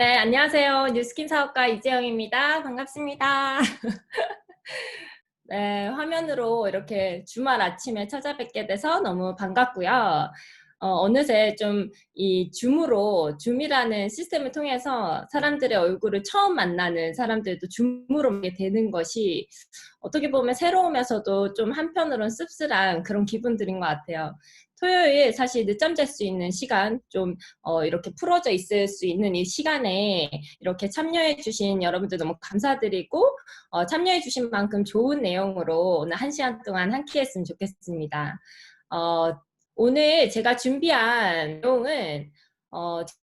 네, 안녕하세요. 뉴스킨 사업가 이재영입니다. 반갑습니다. 네, 화면으로 이렇게 주말 아침에 찾아뵙게 돼서 너무 반갑고요. 어느새 좀 이 줌이라는 시스템을 통해서 사람들의 얼굴을 처음 만나는 사람들도 줌으로 보게 되는 것이 어떻게 보면 새로우면서도 좀 한편으로는 씁쓸한 그런 기분들인 것 같아요. 토요일 사실 늦잠 잘 수 있는 시간, 좀 이렇게 풀어져 있을 수 있는 이 시간에 이렇게 참여해 주신 여러분들 너무 감사드리고, 참여해 주신 만큼 좋은 내용으로 오늘 1시간 동안 함께 했으면 좋겠습니다. 어, 오늘 제가 준비한 내용은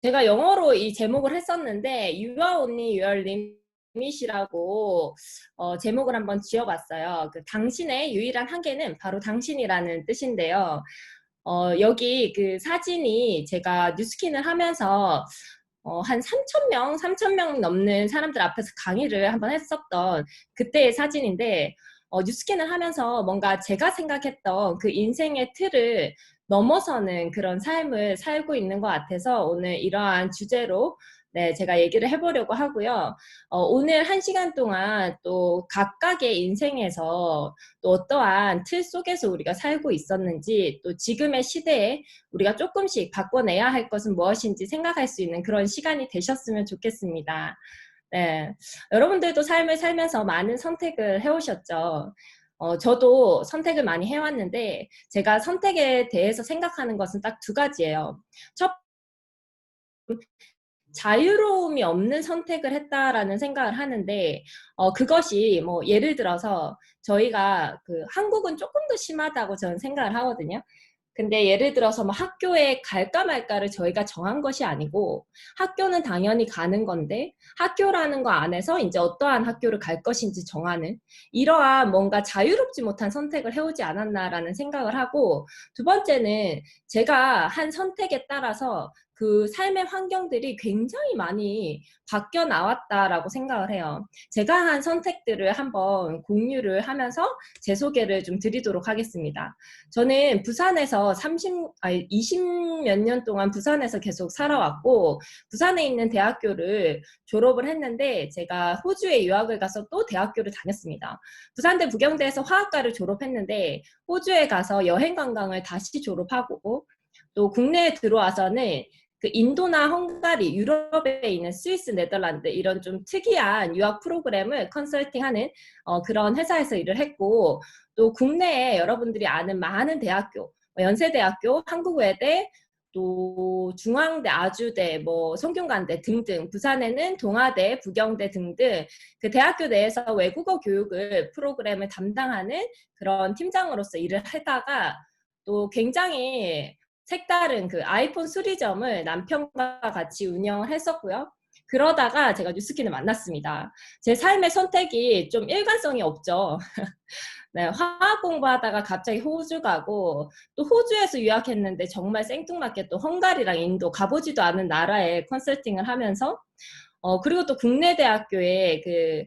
제가 영어로 이 제목을 했었는데 You are only your limit이라고 제목을 한번 지어봤어요. 그 당신의 유일한 한계는 바로 당신이라는 뜻인데요. 여기 그 사진이 제가 뉴스킨을 하면서 한 3,000명 넘는 사람들 앞에서 강의를 한번 했었던 그때의 사진인데, 뉴스캔을 하면서 뭔가 제가 생각했던 그 인생의 틀을 넘어서는 그런 삶을 살고 있는 것 같아서 오늘 이러한 주제로 네, 제가 얘기를 해보려고 하고요. 오늘 1시간 동안 또 각각의 인생에서 또 어떠한 틀 속에서 우리가 살고 있었는지, 또 지금의 시대에 우리가 조금씩 바꿔내야 할 것은 무엇인지 생각할 수 있는 그런 시간이 되셨으면 좋겠습니다. 네. 여러분들도 삶을 살면서 많은 선택을 해오셨죠. 저도 선택을 많이 해왔는데, 제가 선택에 대해서 생각하는 것은 딱 두 가지예요. 첫 자유로움이 없는 선택을 했다라는 생각을 하는데, 그것이 뭐 예를 들어서 저희가 그 한국은 조금 더 심하다고 저는 생각을 하거든요. 근데 예를 들어서 뭐 학교에 갈까 말까를 저희가 정한 것이 아니고, 학교는 당연히 가는 건데 학교라는 거 안에서 이제 어떠한 학교를 갈 것인지 정하는 이러한 뭔가 자유롭지 못한 선택을 해오지 않았나라는 생각을 하고, 두 번째는 제가 한 선택에 따라서 그 삶의 환경들이 굉장히 많이 바뀌어 나왔다라고 생각을 해요. 제가 한 선택들을 한번 공유를 하면서 제 소개를 좀 드리도록 하겠습니다. 저는 부산에서 20 몇 년 동안 부산에서 계속 살아왔고, 부산에 있는 대학교를 졸업을 했는데, 제가 호주에 유학을 가서 또 대학교를 다녔습니다. 부산대 부경대에서 화학과를 졸업했는데, 호주에 가서 여행 관광을 다시 졸업하고, 또 국내에 들어와서는 그 인도나 헝가리, 유럽에 있는 스위스, 네덜란드 이런 좀 특이한 유학 프로그램을 컨설팅하는 그런 회사에서 일을 했고, 또 국내에 여러분들이 아는 많은 대학교, 연세대학교, 한국외대, 또 중앙대, 아주대, 뭐 성균관대 등등, 부산에는 동아대, 부경대 등등 그 대학교 내에서 외국어 교육을 프로그램을 담당하는 그런 팀장으로서 일을 하다가, 또 굉장히 색다른 그 아이폰 수리점을 남편과 같이 운영을 했었고요. 그러다가 제가 뉴스킨을 만났습니다. 제 삶의 선택이 좀 일관성이 없죠. 네, 화학 공부하다가 갑자기 호주 가고, 또 호주에서 유학했는데 정말 생뚱맞게 또 헝가리랑 인도 가보지도 않은 나라에 컨설팅을 하면서, 그리고 또 국내 대학교에 그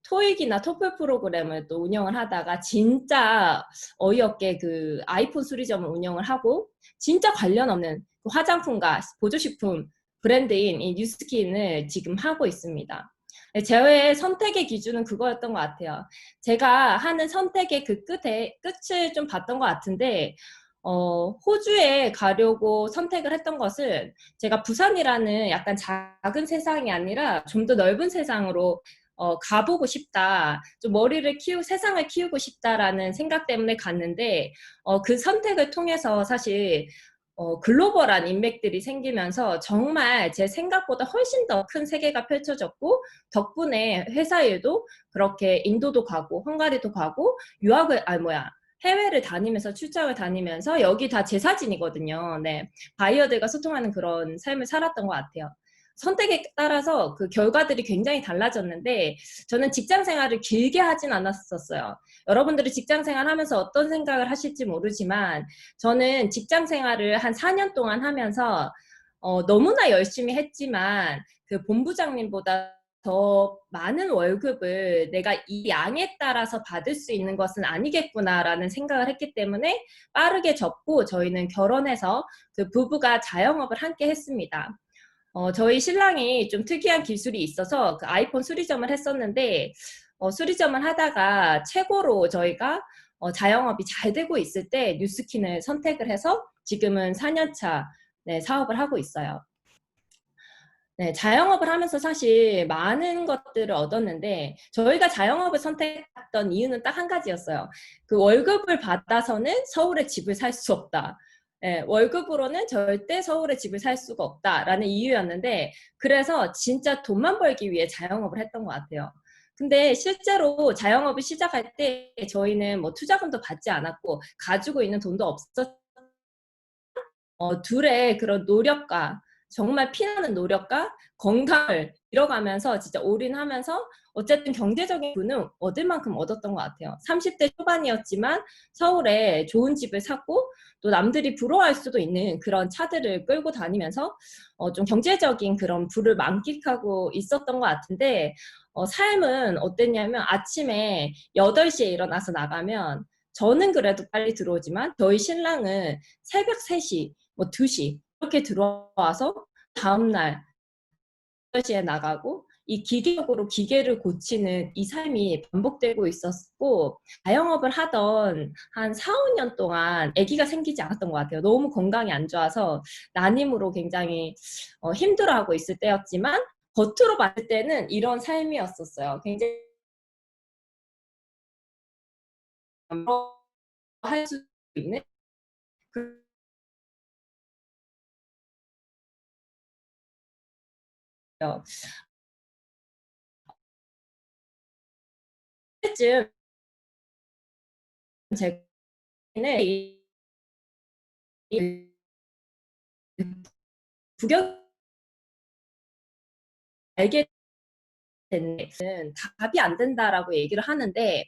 토익이나 토플 프로그램을 또 운영을 하다가 진짜 어이없게 그 아이폰 수리점을 운영을 하고, 진짜 관련 없는 그 화장품과 보조식품 브랜드인 이 뉴스킨을 지금 하고 있습니다. 제의 선택의 기준은 그거였던 것 같아요. 제가 하는 선택의 그 끝을 좀 봤던 것 같은데, 호주에 가려고 선택을 했던 것은 제가 부산이라는 약간 작은 세상이 아니라 좀 더 넓은 세상으로 가보고 싶다. 좀 세상을 키우고 싶다라는 생각 때문에 갔는데, 그 선택을 통해서 사실, 글로벌한 인맥들이 생기면서 정말 제 생각보다 훨씬 더 큰 세계가 펼쳐졌고, 덕분에 회사 일도 그렇게 인도도 가고, 헝가리도 가고, 해외를 다니면서 출장을 다니면서 여기 다 제 사진이거든요. 네. 바이어들과 소통하는 그런 삶을 살았던 것 같아요. 선택에 따라서 그 결과들이 굉장히 달라졌는데, 저는 직장 생활을 길게 하진 않았었어요. 여러분들이 직장 생활 하면서 어떤 생각을 하실지 모르지만, 저는 직장 생활을 한 4년 동안 하면서 너무나 열심히 했지만 그 본부장님보다 더 많은 월급을 내가 이 양에 따라서 받을 수 있는 것은 아니겠구나라는 생각을 했기 때문에 빠르게 접고 저희는 결혼해서 그 부부가 자영업을 함께 했습니다. 저희 신랑이 좀 특이한 기술이 있어서 그 아이폰 수리점을 했었는데, 수리점을 하다가 최고로 저희가 자영업이 잘 되고 있을 때 뉴스킨을 선택을 해서 지금은 4년차 네, 사업을 하고 있어요. 네, 자영업을 하면서 사실 많은 것들을 얻었는데 저희가 자영업을 선택했던 이유는 딱 한 가지였어요. 그 월급을 받아서는 서울에 집을 살 수 없다. 예, 월급으로는 절대 서울에 집을 살 수가 없다라는 이유였는데 그래서 진짜 돈만 벌기 위해 자영업을 했던 것 같아요. 근데 실제로 자영업을 시작할 때 저희는 뭐 투자금도 받지 않았고 가지고 있는 돈도 없었 둘의 그런 노력과 정말 피나는 노력과 건강을 잃어가면서 진짜 올인하면서 어쨌든 경제적인 부는 얻을 만큼 얻었던 것 같아요. 30대 초반이었지만 서울에 좋은 집을 샀고 또 남들이 부러워할 수도 있는 그런 차들을 끌고 다니면서 좀 경제적인 그런 부를 만끽하고 있었던 것 같은데 삶은 어땠냐면 아침에 8시에 일어나서 나가면 저는 그래도 빨리 들어오지만 저희 신랑은 새벽 3시 뭐 2시 이렇게 들어와서 다음날 8시에 나가고 이 기계적으로 기계를 고치는 이 삶이 반복되고 있었고 자영업을 하던 한 4, 5년 동안 아기가 생기지 않았던 것 같아요. 너무 건강이 안 좋아서 난임으로 굉장히 힘들어하고 있을 때였지만 겉으로 봤을 때는 이런 삶이었었어요. 굉장히 할 수 있는 그 때쯤 제는 부경 알게 된 답이 안 된다라고 얘기를 하는데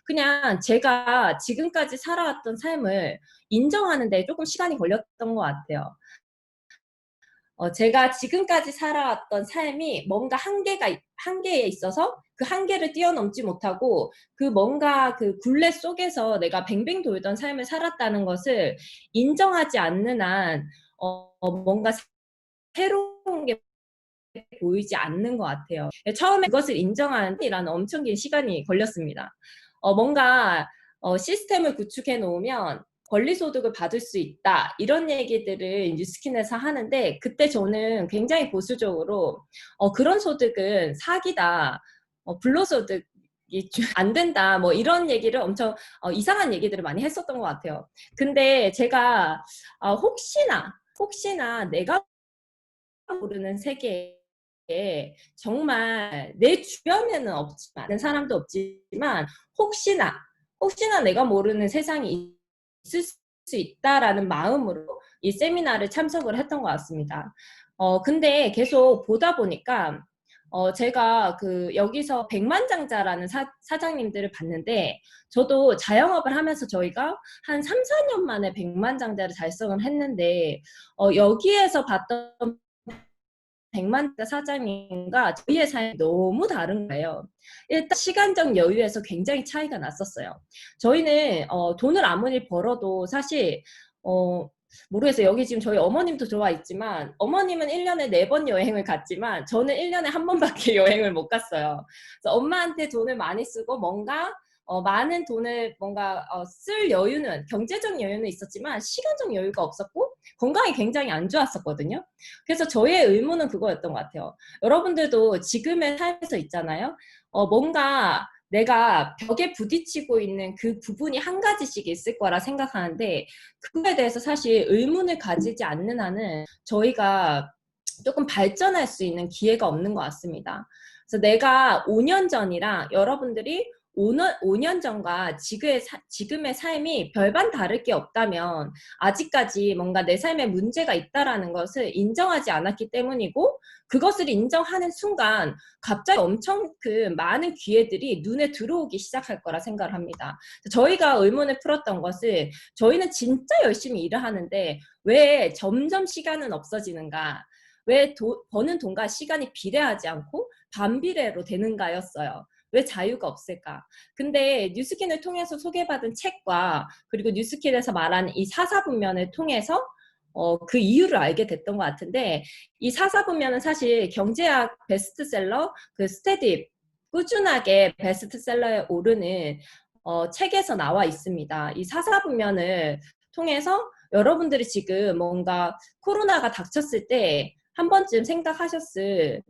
그냥 제가 지금까지 살아왔던 삶을 인정하는 데 조금 시간이 걸렸던 것 같아요. 제가 지금까지 살아왔던 삶이 뭔가 한계에 있어서 그 한계를 뛰어넘지 못하고 그 뭔가 그 굴레 속에서 내가 뱅뱅 돌던 삶을 살았다는 것을 인정하지 않는 한 뭔가 새로운 게 보이지 않는 것 같아요. 처음에 그것을 인정하는 데라는 엄청 긴 시간이 걸렸습니다. 뭔가 시스템을 구축해 놓으면 권리소득을 받을 수 있다 이런 얘기들을 뉴스킨에서 하는데 그때 저는 굉장히 보수적으로 그런 소득은 사기다 불로소득이 안 된다 뭐 이런 얘기를 엄청 이상한 얘기들을 많이 했었던 것 같아요. 근데 제가 혹시나 내가 모르는 세계에 정말 내 주변에는 없지만 아는 사람도 없지만 혹시나 내가 모르는 세상이 있을 수 있다라는 마음으로 이 세미나를 참석을 했던 것 같습니다. 근데 계속 보다 보니까 제가 그 여기서 백만장자라는 사장님들을 봤는데 저도 자영업을 하면서 저희가 한 3, 4년 만에 백만장자를 달성을 했는데 여기에서 봤던 백만대 사장님과 저희의 삶이 너무 다른 거예요. 일단 시간적 여유에서 굉장히 차이가 났었어요. 저희는 돈을 아무리 벌어도 사실 어, 모르겠어요. 여기 지금 저희 어머님도 들어와 있지만 어머님은 1년에 4번 여행을 갔지만 저는 1년에 한 번밖에 여행을 못 갔어요. 그래서 엄마한테 돈을 많이 쓰고 뭔가 많은 돈을 뭔가 쓸 여유는 경제적 여유는 있었지만 시간적 여유가 없었고 건강이 굉장히 안 좋았었거든요. 그래서 저의 의문은 그거였던 것 같아요. 여러분들도 지금의 삶에서 있잖아요. 뭔가 내가 벽에 부딪히고 있는 그 부분이 한 가지씩 있을 거라 생각하는데 그거에 대해서 사실 의문을 가지지 않는 한은 저희가 조금 발전할 수 있는 기회가 없는 것 같습니다. 그래서 내가 5년 전이랑 여러분들이 5년 전과 지금의 삶이 별반 다를 게 없다면 아직까지 뭔가 내 삶에 문제가 있다라는 것을 인정하지 않았기 때문이고 그것을 인정하는 순간 갑자기 엄청 그 많은 기회들이 눈에 들어오기 시작할 거라 생각을 합니다. 저희가 의문을 풀었던 것은 저희는 진짜 열심히 일을 하는데 왜 점점 시간은 없어지는가? 왜 버는 돈과 시간이 비례하지 않고 반비례로 되는가였어요. 왜 자유가 없을까? 근데 뉴스킨을 통해서 소개받은 책과 그리고 뉴스킨에서 말하는 이 사사분면을 통해서 그 이유를 알게 됐던 것 같은데, 이 사사보면은 사실 경제학 베스트셀러 그 스테디 꾸준하게 베스트셀러에 오르는 책에서 나와 있습니다. 이 사사분면을 통해서 여러분들이 지금 뭔가 코로나가 닥쳤을 때 한 번쯤 생각하셨을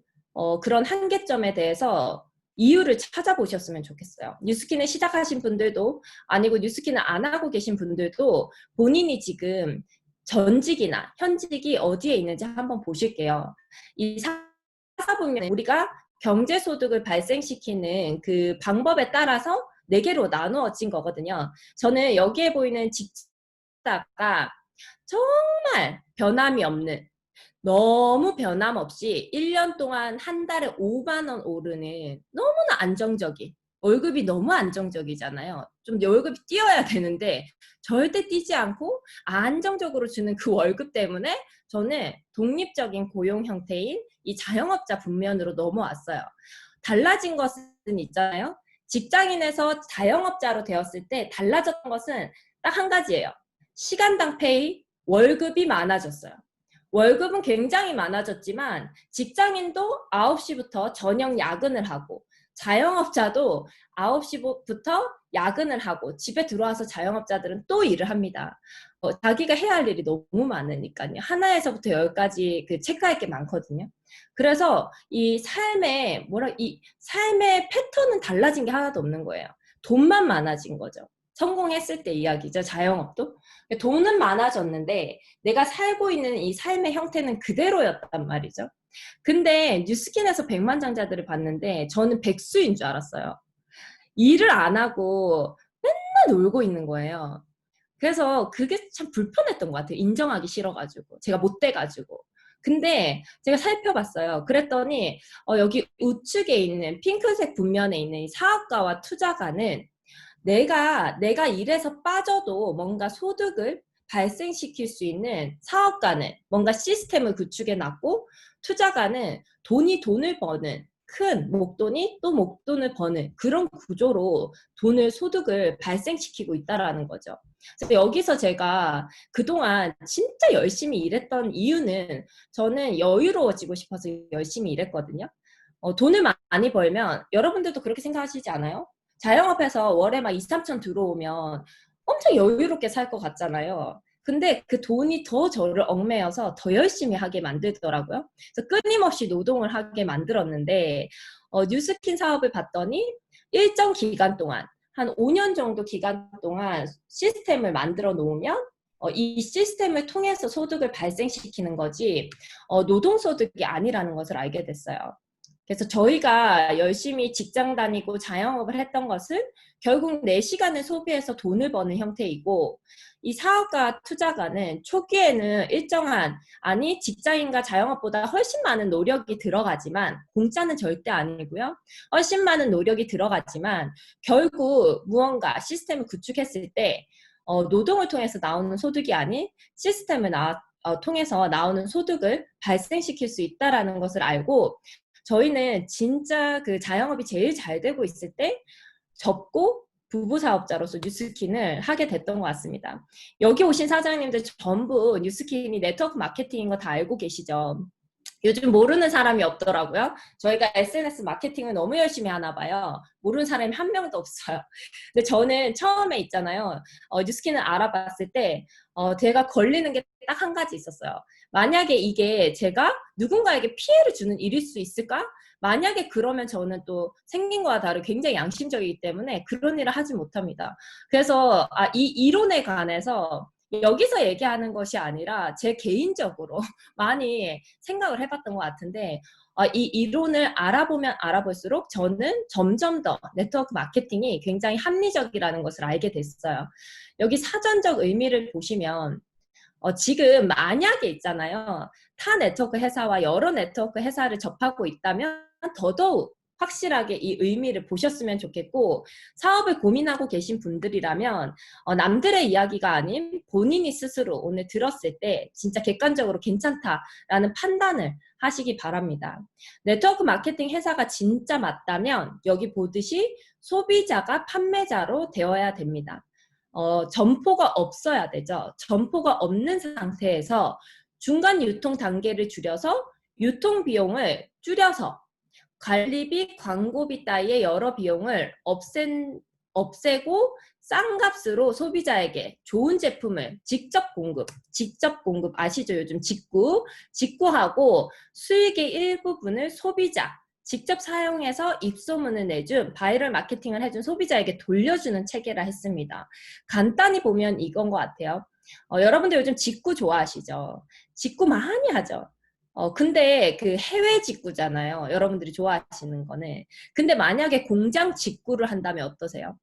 그런 한계점에 대해서 이유를 찾아보셨으면 좋겠어요. 뉴스킨을 시작하신 분들도 아니고 뉴스킨을 안 하고 계신 분들도 본인이 지금 전직이나 현직이 어디에 있는지 한번 보실게요. 이 사사분면 우리가 경제소득을 발생시키는 그 방법에 따라서 네 개로 나누어진 거거든요. 저는 여기에 보이는 직자가 정말 변함이 없는, 너무 변함없이 1년 동안 한 달에 5만 원 오르는 너무나 안정적인, 월급이 너무 안정적이잖아요. 좀 월급이 뛰어야 되는데 절대 뛰지 않고 안정적으로 주는 그 월급 때문에 저는 독립적인 고용 형태인 이 자영업자 분면으로 넘어왔어요. 달라진 것은 있잖아요. 직장인에서 자영업자로 되었을 때 달라졌던 것은 딱 한 가지예요. 시간당 페이, 월급이 많아졌어요. 월급은 굉장히 많아졌지만 직장인도 9시부터 저녁 야근을 하고 자영업자도 9시부터 야근을 하고 집에 들어와서 자영업자들은 또 일을 합니다. 자기가 해야 할 일이 너무 많으니까요. 하나에서부터 열까지 그 체크할 게 많거든요. 그래서 이 삶의 패턴은 달라진 게 하나도 없는 거예요. 돈만 많아진 거죠. 성공했을 때 이야기죠. 자영업도. 돈은 많아졌는데 내가 살고 있는 이 삶의 형태는 그대로였단 말이죠. 근데 뉴스킨에서 백만장자들을 봤는데 저는 백수인 줄 알았어요. 일을 안 하고 맨날 놀고 있는 거예요. 그래서 그게 참 불편했던 것 같아요. 인정하기 싫어가지고. 제가 못 돼가지고. 근데 제가 살펴봤어요. 그랬더니 여기 우측에 있는 핑크색 분면에 있는 이 사업가와 투자가는 내가 일에서 빠져도 뭔가 소득을 발생시킬 수 있는 사업가는 뭔가 시스템을 구축해 놨고, 투자가는 돈을 버는 큰 목돈이 또 목돈을 버는 그런 구조로 소득을 발생시키고 있다라는 거죠. 그래서 여기서 제가 그동안 진짜 열심히 일했던 이유는 저는 여유로워지고 싶어서 열심히 일했거든요. 돈을 많이 벌면 여러분들도 그렇게 생각하시지 않아요? 자영업해서 월에 막 2, 3천 들어오면 엄청 여유롭게 살 것 같잖아요. 근데 그 돈이 더 저를 얽매여서 더 열심히 하게 만들더라고요. 그래서 끊임없이 노동을 하게 만들었는데 뉴스킨 사업을 봤더니 일정 기간 동안 한 5년 정도 기간 동안 시스템을 만들어 놓으면 이 시스템을 통해서 소득을 발생시키는 거지 노동소득이 아니라는 것을 알게 됐어요. 그래서 저희가 열심히 직장 다니고 자영업을 했던 것은 결국 내 시간을 소비해서 돈을 버는 형태이고, 이 사업가 투자가는 초기에는 아니 직장인과 자영업보다 훨씬 많은 노력이 들어가지만, 공짜는 절대 아니고요. 훨씬 많은 노력이 들어가지만 결국 무언가 시스템을 구축했을 때 노동을 통해서 나오는 소득이 아닌 시스템을 통해서 나오는 소득을 발생시킬 수 있다는 것을 알고, 저희는 진짜 그 자영업이 제일 잘 되고 있을 때 접고 부부 사업자로서 뉴스킨을 하게 됐던 것 같습니다. 여기 오신 사장님들 전부 뉴스킨이 네트워크 마케팅인 거 다 알고 계시죠? 요즘 모르는 사람이 없더라고요. 저희가 SNS 마케팅을 너무 열심히 하나 봐요. 모르는 사람이 한 명도 없어요. 근데 저는 처음에 있잖아요. 뉴스킨을 알아봤을 때 제가 걸리는 게 딱 한 가지 있었어요. 만약에 이게 제가 누군가에게 피해를 주는 일일 수 있을까? 만약에 그러면 저는 또 생긴 거와 다르게 굉장히 양심적이기 때문에 그런 일을 하지 못합니다. 그래서 이 이론에 관해서 여기서 얘기하는 것이 아니라 제 개인적으로 많이 생각을 해봤던 것 같은데, 이 이론을 알아보면 알아볼수록 저는 점점 더 네트워크 마케팅이 굉장히 합리적이라는 것을 알게 됐어요. 여기 사전적 의미를 보시면 지금 만약에 있잖아요. 타 네트워크 회사와 여러 네트워크 회사를 접하고 있다면 더더욱 확실하게 이 의미를 보셨으면 좋겠고, 사업을 고민하고 계신 분들이라면 남들의 이야기가 아닌 본인이 스스로 오늘 들었을 때 진짜 객관적으로 괜찮다라는 판단을 하시기 바랍니다. 네트워크 마케팅 회사가 진짜 맞다면 여기 보듯이 소비자가 판매자로 되어야 됩니다. 점포가 없어야 되죠. 점포가 없는 상태에서 중간 유통 단계를 줄여서 유통 비용을 줄여서 관리비, 광고비 따위의 여러 비용을 없애고 싼 값으로 소비자에게 좋은 제품을 직접 공급 아시죠? 요즘 직구하고 수익의 일부분을 소비자, 직접 사용해서 입소문을 내준 바이럴 마케팅을 해준 소비자에게 돌려주는 체계라 했습니다. 간단히 보면 이건 것 같아요. 여러분들 요즘 직구 좋아하시죠? 직구 많이 하죠? 근데 그 해외 직구잖아요. 여러분들이 좋아하시는 거는. 근데 만약에 공장 직구를 한다면 어떠세요?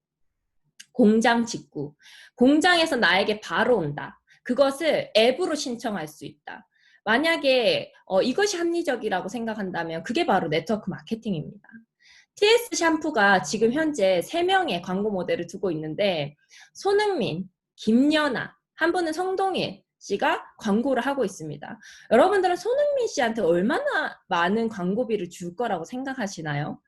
공장 직구. 공장에서 나에게 바로 온다. 그것을 앱으로 신청할 수 있다. 만약에 이것이 합리적이라고 생각한다면 그게 바로 네트워크 마케팅입니다. TS 샴푸가 지금 현재 3명의 광고 모델을 두고 있는데 손흥민, 김연아, 한 분은 성동일 씨가 광고를 하고 있습니다. 여러분들은 손흥민 씨한테 얼마나 많은 광고비를 줄 거라고 생각하시나요?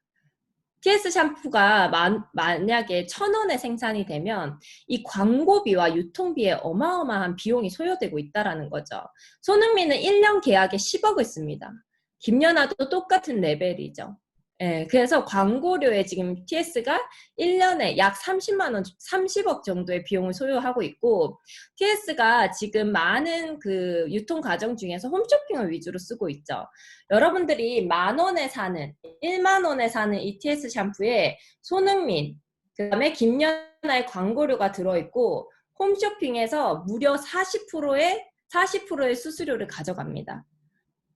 TS 샴푸가 만약에 1,000원에 생산이 되면 이 광고비와 유통비에 어마어마한 비용이 소요되고 있다는 거죠. 손흥민은 1년 계약에 10억을 씁니다. 김연아도 똑같은 레벨이죠. 예, 그래서 광고료에 지금 TS가 1년에 약 30만 원, 30억 정도의 비용을 소요하고 있고, TS가 지금 많은 그 유통 과정 중에서 홈쇼핑을 위주로 쓰고 있죠. 여러분들이 10,000원에 사는, 1만 원에 사는 이 TS 샴푸에 손흥민, 그 다음에 김연아의 광고료가 들어있고, 홈쇼핑에서 무려 40%의 수수료를 가져갑니다.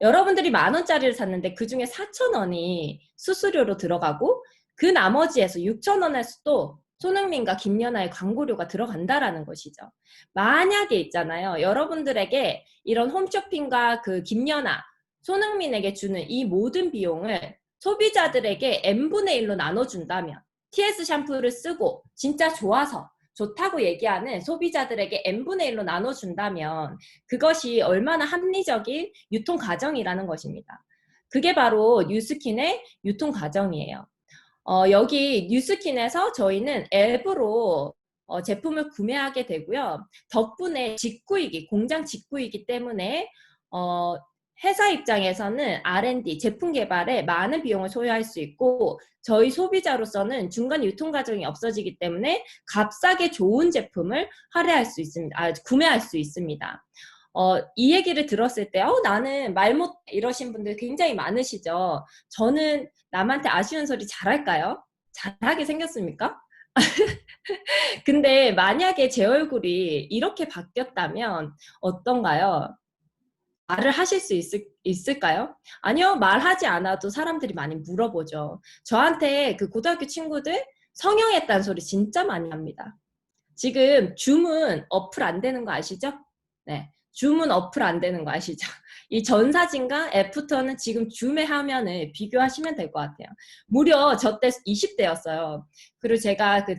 여러분들이 10,000원짜리를 샀는데 그 중에 4,000원이 수수료로 들어가고 그 나머지에서 6,000원에서도 손흥민과 김연아의 광고료가 들어간다라는 것이죠. 만약에 있잖아요. 여러분들에게 이런 홈쇼핑과 그 김연아, 손흥민에게 주는 이 모든 비용을 소비자들에게 n분의 1로 나눠준다면 TS 샴푸를 쓰고 진짜 좋다고 얘기하는 소비자들에게 n분의 1로 나눠준다면 그것이 얼마나 합리적인 유통 과정이라는 것입니다. 그게 바로 뉴스킨의 유통 과정이에요. 여기 뉴스킨에서 저희는 앱으로 제품을 구매하게 되고요. 덕분에 공장 직구이기 때문에 회사 입장에서는 R&D, 제품 개발에 많은 비용을 소요할 수 있고 저희 소비자로서는 중간 유통 과정이 없어지기 때문에 값싸게 좋은 제품을 구매할 수 있습니다. 이 얘기를 들었을 때 나는 말 못 이러신 분들 굉장히 많으시죠. 저는 남한테 아쉬운 소리 잘할까요? 잘하게 생겼습니까? 근데 만약에 제 얼굴이 이렇게 바뀌었다면 어떤가요? 말을 하실 수 있을까요? 아니요, 말하지 않아도 사람들이 많이 물어보죠. 저한테 그 고등학교 친구들 성형했다는 소리 진짜 많이 합니다. 지금 줌은 어플 안 되는 거 아시죠? 네. 줌은 어플 안 되는 거 아시죠? 이 전사진과 애프터는 지금 줌의 화면을 비교하시면 될 것 같아요. 무려 저 때 20대였어요. 그리고 제가 그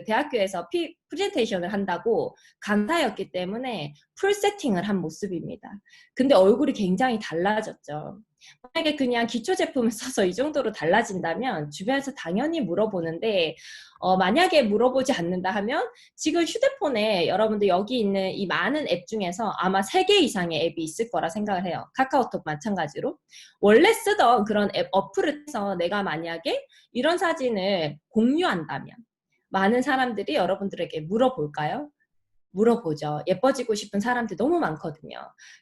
대학교에서 프레젠테이션을 한다고 강사였기 때문에 풀 세팅을 한 모습입니다. 근데 얼굴이 굉장히 달라졌죠. 만약에 그냥 기초 제품을 써서 이 정도로 달라진다면 주변에서 당연히 물어보는데 만약에 물어보지 않는다 하면 지금 휴대폰에 여러분들 여기 있는 이 많은 앱 중에서 아마 3개 이상의 앱이 있을 거라 생각을 해요. 카카오톡 마찬가지로. 원래 쓰던 그런 앱 어플을 해서 내가 만약에 이런 사진을 공유한다면 많은 사람들이 여러분들에게 물어볼까요? 물어보죠. 예뻐지고 싶은 사람들 너무 많거든요.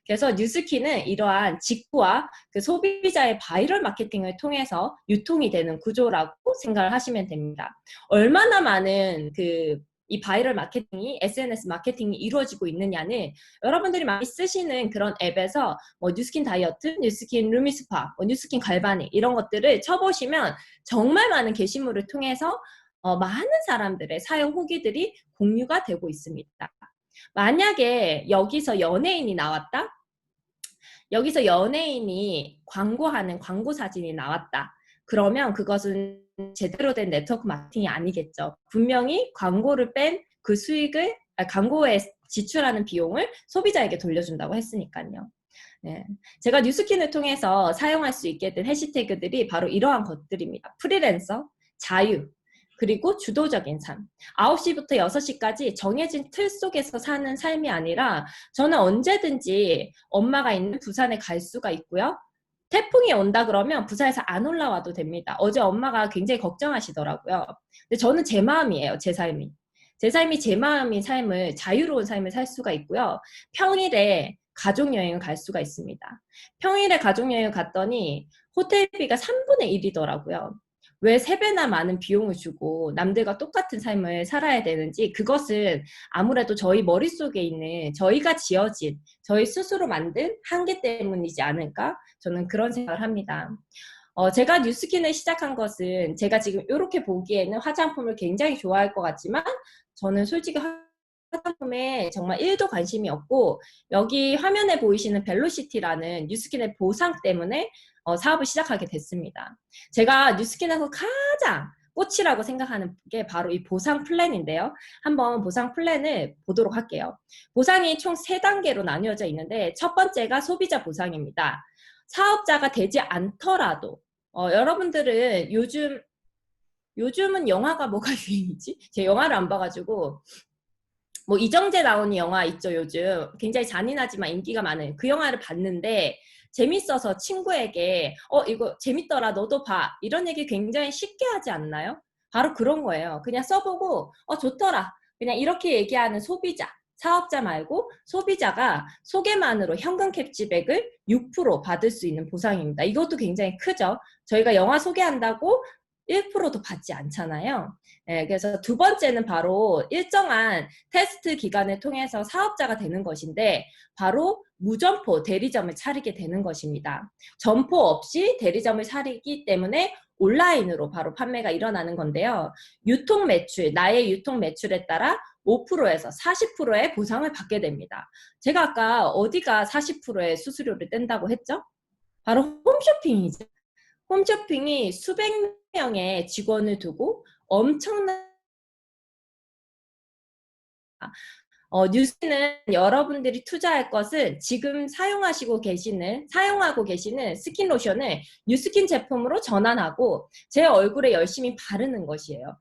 그래서 뉴스킨은 이러한 직구와 그 소비자의 바이럴 마케팅을 통해서 유통이 되는 구조라고 생각을 하시면 됩니다. 얼마나 많은 이 바이럴 마케팅이 SNS 마케팅이 이루어지고 있느냐는 여러분들이 많이 쓰시는 그런 앱에서 뭐 뉴스킨 다이어트, 뉴스킨 루미스파, 뉴스킨 갈바닉 이런 것들을 쳐보시면 정말 많은 게시물을 통해서 많은 사람들의 사용 후기들이 공유가 되고 있습니다. 만약에 여기서 연예인이 나왔다? 여기서 연예인이 광고하는 광고 사진이 나왔다. 그러면 그것은 제대로 된 네트워크 마케팅이 아니겠죠. 분명히 광고를 뺀 그 수익을, 광고에 지출하는 비용을 소비자에게 돌려준다고 했으니까요. 네. 제가 뉴스킨을 통해서 사용할 수 있게 된 해시태그들이 바로 이러한 것들입니다. 프리랜서, 자유, 그리고 주도적인 삶. 9시부터 6시까지 정해진 틀 속에서 사는 삶이 아니라 저는 언제든지 엄마가 있는 부산에 갈 수가 있고요. 태풍이 온다 그러면 부산에서 안 올라와도 됩니다. 어제 엄마가 굉장히 걱정하시더라고요. 근데 저는 제 마음이에요, 제 삶이. 제 삶이 제 마음인 삶을, 자유로운 삶을 살 수가 있고요. 평일에 가족여행을 갈 수가 있습니다. 평일에 가족여행을 갔더니 호텔비가 3분의 1이더라고요. 왜 3배나 많은 비용을 주고 남들과 똑같은 삶을 살아야 되는지, 그것은 아무래도 저희 머릿속에 있는, 저희가 지어진, 저희 스스로 만든 한계 때문이지 않을까? 저는 그런 생각을 합니다. 제가 뉴스킨을 시작한 것은, 제가 지금 이렇게 보기에는 화장품을 굉장히 좋아할 것 같지만 저는 솔직히 화장품에 정말 1도 관심이 없고, 여기 화면에 보이시는 벨로시티라는 뉴스킨의 보상 때문에 사업을 시작하게 됐습니다. 제가 뉴스킨에서 가장 꽃이라고 생각하는 게 바로 이 보상 플랜인데요. 한번 보상 플랜을 보도록 할게요. 보상이 총 3단계로 나뉘어져 있는데, 첫 번째가 소비자 보상입니다. 사업자가 되지 않더라도, 여러분들은 요즘은 영화가 뭐가 유행이지? 제가 영화를 안 봐가지고, 뭐 이정재 나오는 영화 있죠, 요즘. 굉장히 잔인하지만 인기가 많은 그 영화를 봤는데, 재밌어서 친구에게 이거 재밌더라, 너도 봐, 이런 얘기 굉장히 쉽게 하지 않나요? 바로 그런 거예요. 그냥 써보고 좋더라, 그냥 이렇게 얘기하는 소비자. 사업자 말고 소비자가 소개만으로 현금 캡치백을 6% 받을 수 있는 보상입니다. 이것도 굉장히 크죠. 저희가 영화 소개한다고 1%도 받지 않잖아요. 네, 그래서 두 번째는 바로 일정한 테스트 기간을 통해서 사업자가 되는 것인데, 바로 무점포 대리점을 차리게 되는 것입니다. 점포 없이 대리점을 차리기 때문에 온라인으로 바로 판매가 일어나는 건데요. 유통 매출, 나의 유통 매출에 따라 5%에서 40%의 보상을 받게 됩니다. 제가 아까 어디가 40%의 수수료를 뗀다고 했죠? 바로 홈쇼핑이죠. 홈쇼핑이 수백 명의 직원을 두고 엄청난 뉴스는 여러분들이 투자할 것은 지금 사용하고 계시는 스킨 로션을 뉴스킨 제품으로 전환하고 제 얼굴에 열심히 바르는 것이에요.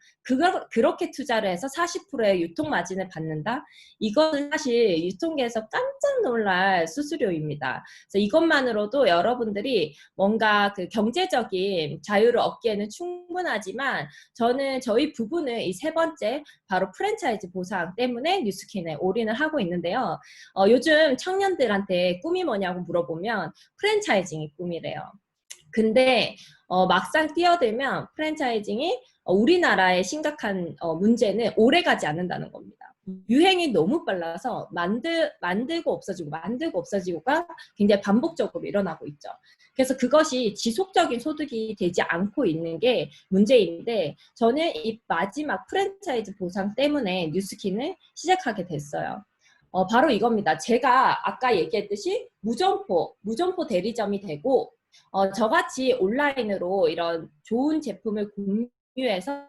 그렇게 투자를 해서 40%의 유통 마진을 받는다? 이것은 사실 유통계에서 깜짝 놀랄 수수료입니다. 그래서 이것만으로도 여러분들이 뭔가 그 경제적인 자유를 얻기에는 충분하지만, 저는 저희 부부는 이 세 번째, 바로 프랜차이즈 보상 때문에 뉴스킨에 올인을 하고 있는데요. 요즘 청년들한테 꿈이 뭐냐고 물어보면 프랜차이징이 꿈이래요. 근데 막상 뛰어들면 프랜차이징이 우리나라의 심각한 문제는 오래가지 않는다는 겁니다. 유행이 너무 빨라서 만들고 없어지고가 굉장히 반복적으로 일어나고 있죠. 그래서 그것이 지속적인 소득이 되지 않고 있는 게 문제인데, 저는 이 마지막 프랜차이즈 보상 때문에 뉴스킨을 시작하게 됐어요. 바로 이겁니다. 제가 아까 얘기했듯이 무점포 대리점이 되고, 저같이 온라인으로 이런 좋은 제품을 공유해서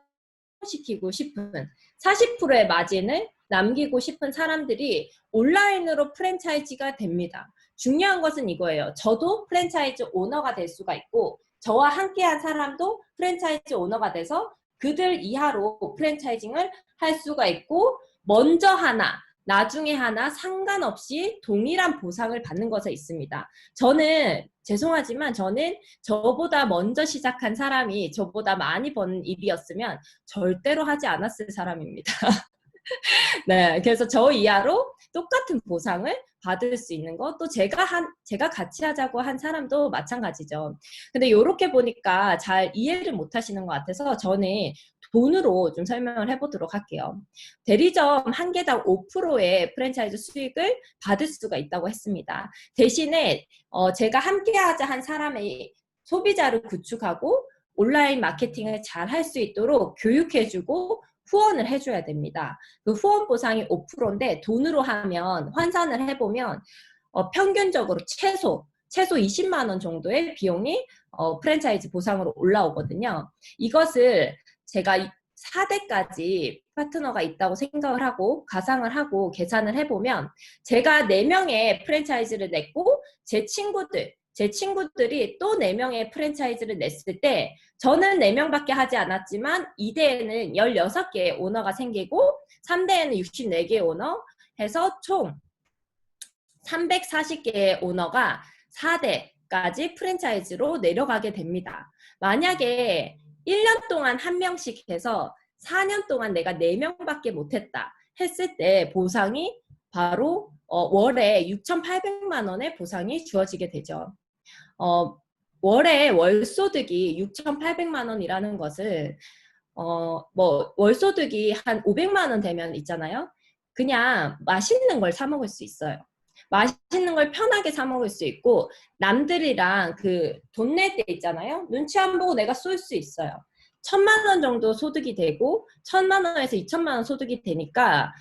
시키고 싶은 40%의 마진을 남기고 싶은 사람들이 온라인으로 프랜차이즈가 됩니다. 중요한 것은 이거예요. 저도 프랜차이즈 오너가 될 수가 있고, 저와 함께한 사람도 프랜차이즈 오너가 돼서 그들 이하로 프랜차이징을 할 수가 있고, 먼저 하나 나중에 하나 상관없이 동일한 보상을 받는 것에 있습니다. 저는 죄송하지만 저는 저보다 먼저 시작한 사람이 저보다 많이 버는 일이었으면 절대로 하지 않았을 사람입니다. 네, 그래서 저 이하로 똑같은 보상을 받을 수 있는 것, 또 제가 같이 하자고 한 사람도 마찬가지죠. 근데 이렇게 보니까 잘 이해를 못 하시는 것 같아서 저는 돈으로 좀 설명을 해보도록 할게요. 대리점 한 개당 5%의 프랜차이즈 수익을 받을 수가 있다고 했습니다. 대신에 제가 함께하자 한 사람의 소비자를 구축하고 온라인 마케팅을 잘 할 수 있도록 교육해주고 후원을 해줘야 됩니다. 그 후원 보상이 5%인데 돈으로 하면, 환산을 해보면 평균적으로 최소 20만 원 정도의 비용이 프랜차이즈 보상으로 올라오거든요. 이것을 제가 4대까지 파트너가 있다고 생각을 하고 가상을 하고 계산을 해보면, 제가 4명의 프랜차이즈를 냈고 제 친구들, 제 친구들이 또 4명의 프랜차이즈를 냈을 때 저는 4명밖에 하지 않았지만 2대에는 16개의 오너가 생기고 3대에는 64개의 오너 해서 총 340개의 오너가 4대까지 프랜차이즈로 내려가게 됩니다. 만약에 1년 동안 1명씩 해서 4년 동안 내가 4명밖에 못했다 했을 때 보상이 바로 월에 6,800만 원의 보상이 주어지게 되죠. 월에 월소득이 6,800만 원이라는 것은 뭐 월소득이 한 500만 원 되면 있잖아요. 그냥 맛있는 걸 사 먹을 수 있어요. 맛있는 걸 편하게 사 먹을 수 있고 남들이랑 그 돈 낼 때 있잖아요. 눈치 안 보고 내가 쏠 수 있어요. 1,000만 원 정도 소득이 되고 1,000만 원에서 2,000만 원 소득이 되니까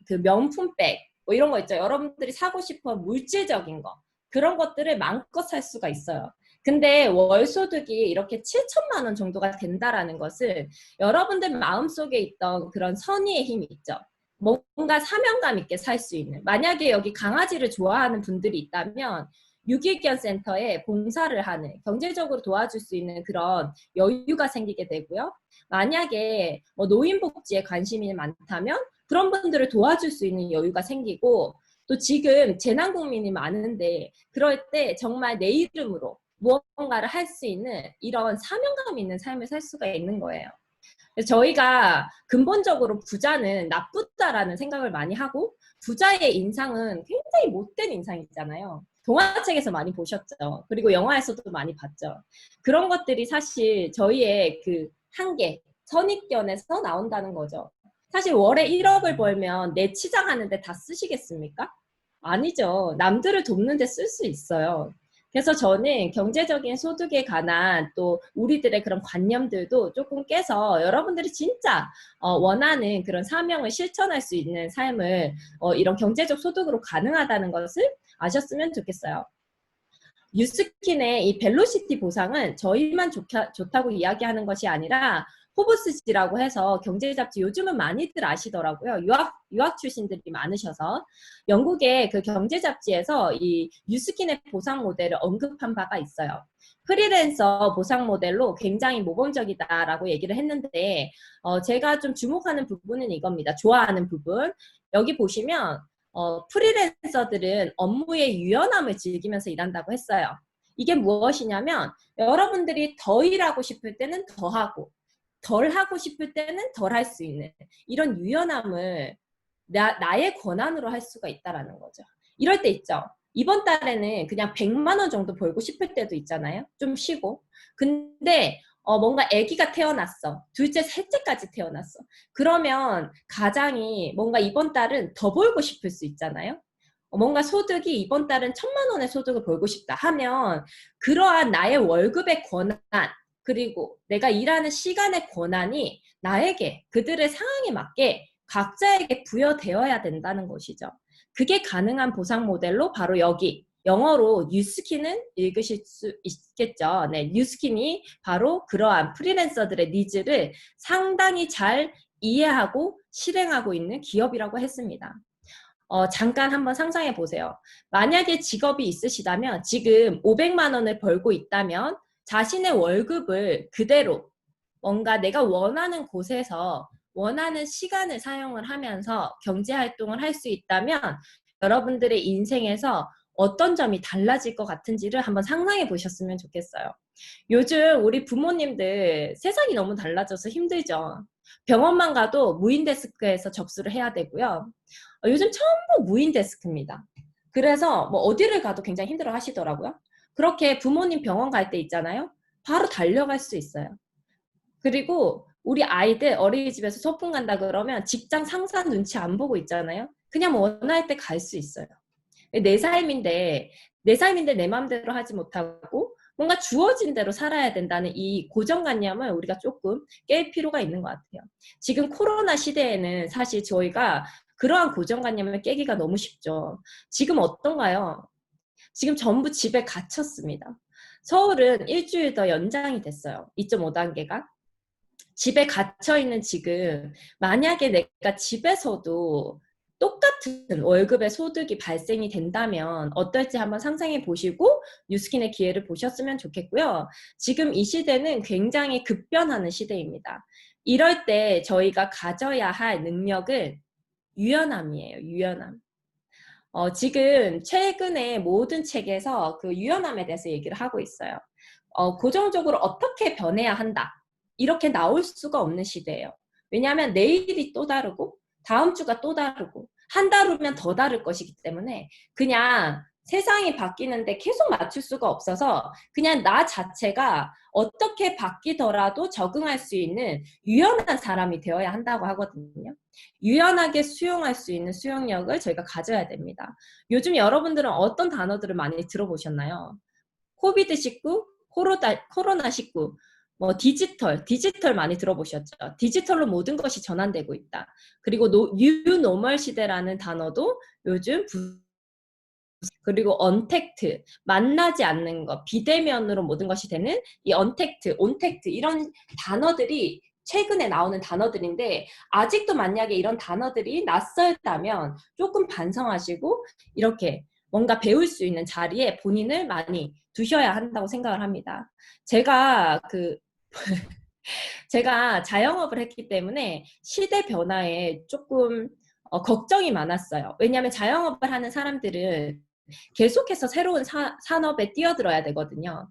그 명품백 뭐 이런 거 있죠. 여러분들이 사고 싶어 물질적인 거 그런 것들을 마음껏 살 수가 있어요. 근데 월소득이 이렇게 7천만 원 정도가 된다라는 것은 여러분들 마음속에 있던 그런 선의의 힘이 있죠. 뭔가 사명감 있게 살 수 있는. 만약에 여기 강아지를 좋아하는 분들이 있다면 유기견 센터에 봉사를 하는, 경제적으로 도와줄 수 있는 그런 여유가 생기게 되고요. 만약에 뭐 노인복지에 관심이 많다면 그런 분들을 도와줄 수 있는 여유가 생기고 또 지금 재난국민이 많은데 그럴 때 정말 내 이름으로 무언가를 할 수 있는 이런 사명감 있는 삶을 살 수가 있는 거예요. 저희가 근본적으로 부자는 나쁘다라는 생각을 많이 하고 부자의 인상은 굉장히 못된 인상이잖아요. 동화책에서 많이 보셨죠. 그리고 영화에서도 많이 봤죠. 그런 것들이 사실 저희의 그 한계, 선입견에서 나온다는 거죠. 사실 월에 1억을 벌면 내 치장하는데 다 쓰시겠습니까? 아니죠. 남들을 돕는 데 쓸 수 있어요. 그래서 저는 경제적인 소득에 관한 또 우리들의 그런 관념들도 조금 깨서 여러분들이 진짜 원하는 그런 사명을 실천할 수 있는 삶을 이런 경제적 소득으로 가능하다는 것을 아셨으면 좋겠어요. 뉴스킨의 이 벨로시티 보상은 저희만 좋다고 이야기하는 것이 아니라 포브스지라고 해서 경제 잡지 요즘은 많이들 아시더라고요. 유학 출신들이 많으셔서 영국의 그 경제 잡지에서 이 뉴스킨의 보상 모델을 언급한 바가 있어요. 프리랜서 보상 모델로 굉장히 모범적이다라고 얘기를 했는데 제가 좀 주목하는 부분은 이겁니다. 좋아하는 부분. 여기 보시면 프리랜서들은 업무의 유연함을 즐기면서 일한다고 했어요. 이게 무엇이냐면 여러분들이 더 일하고 싶을 때는 더 하고 덜 하고 싶을 때는 덜 할 수 있는 이런 유연함을 나의 권한으로 할 수가 있다라는 거죠. 이럴 때 있죠. 이번 달에는 그냥 100만 원 정도 벌고 싶을 때도 있잖아요. 좀 쉬고. 근데 뭔가 아기가 태어났어. 둘째, 셋째까지 태어났어. 그러면 가장이 뭔가 이번 달은 더 벌고 싶을 수 있잖아요. 뭔가 소득이 이번 달은 1,000만 원의 소득을 벌고 싶다 하면 그러한 나의 월급의 권한 그리고 내가 일하는 시간의 권한이 나에게 그들의 상황에 맞게 각자에게 부여되어야 된다는 것이죠. 그게 가능한 보상 모델로 바로 여기 영어로 뉴스킨은 읽으실 수 있겠죠. 네, 뉴스킨이 바로 그러한 프리랜서들의 니즈를 상당히 잘 이해하고 실행하고 있는 기업이라고 했습니다. 잠깐 한번 상상해 보세요. 만약에 직업이 있으시다면 지금 500만 원을 벌고 있다면 자신의 월급을 그대로 뭔가 내가 원하는 곳에서 원하는 시간을 사용을 하면서 경제활동을 할 수 있다면 여러분들의 인생에서 어떤 점이 달라질 것 같은지를 한번 상상해 보셨으면 좋겠어요. 요즘 우리 부모님들 세상이 너무 달라져서 힘들죠. 병원만 가도 무인 데스크에서 접수를 해야 되고요. 요즘 전부 무인 데스크입니다. 그래서 뭐 어디를 가도 굉장히 힘들어 하시더라고요. 그렇게 부모님 병원 갈 때 있잖아요. 바로 달려갈 수 있어요. 그리고 우리 아이들 어린이집에서 소풍 간다 그러면 직장 상사 눈치 안 보고 있잖아요. 그냥 원할 때 갈 수 있어요. 내 삶인데 내 마음대로 하지 못하고 뭔가 주어진 대로 살아야 된다는 이 고정관념을 우리가 조금 깰 필요가 있는 것 같아요. 지금 코로나 시대에는 사실 저희가 그러한 고정관념을 깨기가 너무 쉽죠. 지금 어떤가요? 지금 전부 집에 갇혔습니다. 서울은 일주일 더 연장이 됐어요. 2.5단계가. 집에 갇혀있는 지금 만약에 내가 집에서도 똑같은 월급의 소득이 발생이 된다면 어떨지 한번 상상해 보시고 뉴스킨의 기회를 보셨으면 좋겠고요. 지금 이 시대는 굉장히 급변하는 시대입니다. 이럴 때 저희가 가져야 할 능력은 유연함이에요. 유연함. 지금 최근에 모든 책에서 그 유연함에 대해서 얘기를 하고 있어요. 고정적으로 어떻게 변해야 한다. 이렇게 나올 수가 없는 시대예요. 왜냐하면 내일이 또 다르고 다음 주가 또 다르고 한 달 후면 더 다를 것이기 때문에 그냥 세상이 바뀌는데 계속 맞출 수가 없어서 그냥 나 자체가 어떻게 바뀌더라도 적응할 수 있는 유연한 사람이 되어야 한다고 하거든요. 유연하게 수용할 수 있는 수용력을 저희가 가져야 됩니다. 요즘 여러분들은 어떤 단어들을 많이 들어보셨나요? 코비드19, 코로나19, 뭐 디지털 많이 들어보셨죠? 디지털로 모든 것이 전환되고 있다. 그리고 뉴노멀 시대라는 단어도 요즘 그리고 언택트, 만나지 않는 것, 비대면으로 모든 것이 되는 이 언택트, 온택트 이런 단어들이 최근에 나오는 단어들인데 아직도 만약에 이런 단어들이 낯설다면 조금 반성하시고 이렇게 뭔가 배울 수 있는 자리에 본인을 많이 두셔야 한다고 생각을 합니다. 제가 자영업을 했기 때문에 시대 변화에 조금 걱정이 많았어요. 왜냐하면 자영업을 하는 사람들은 계속해서 새로운 산업에 뛰어들어야 되거든요.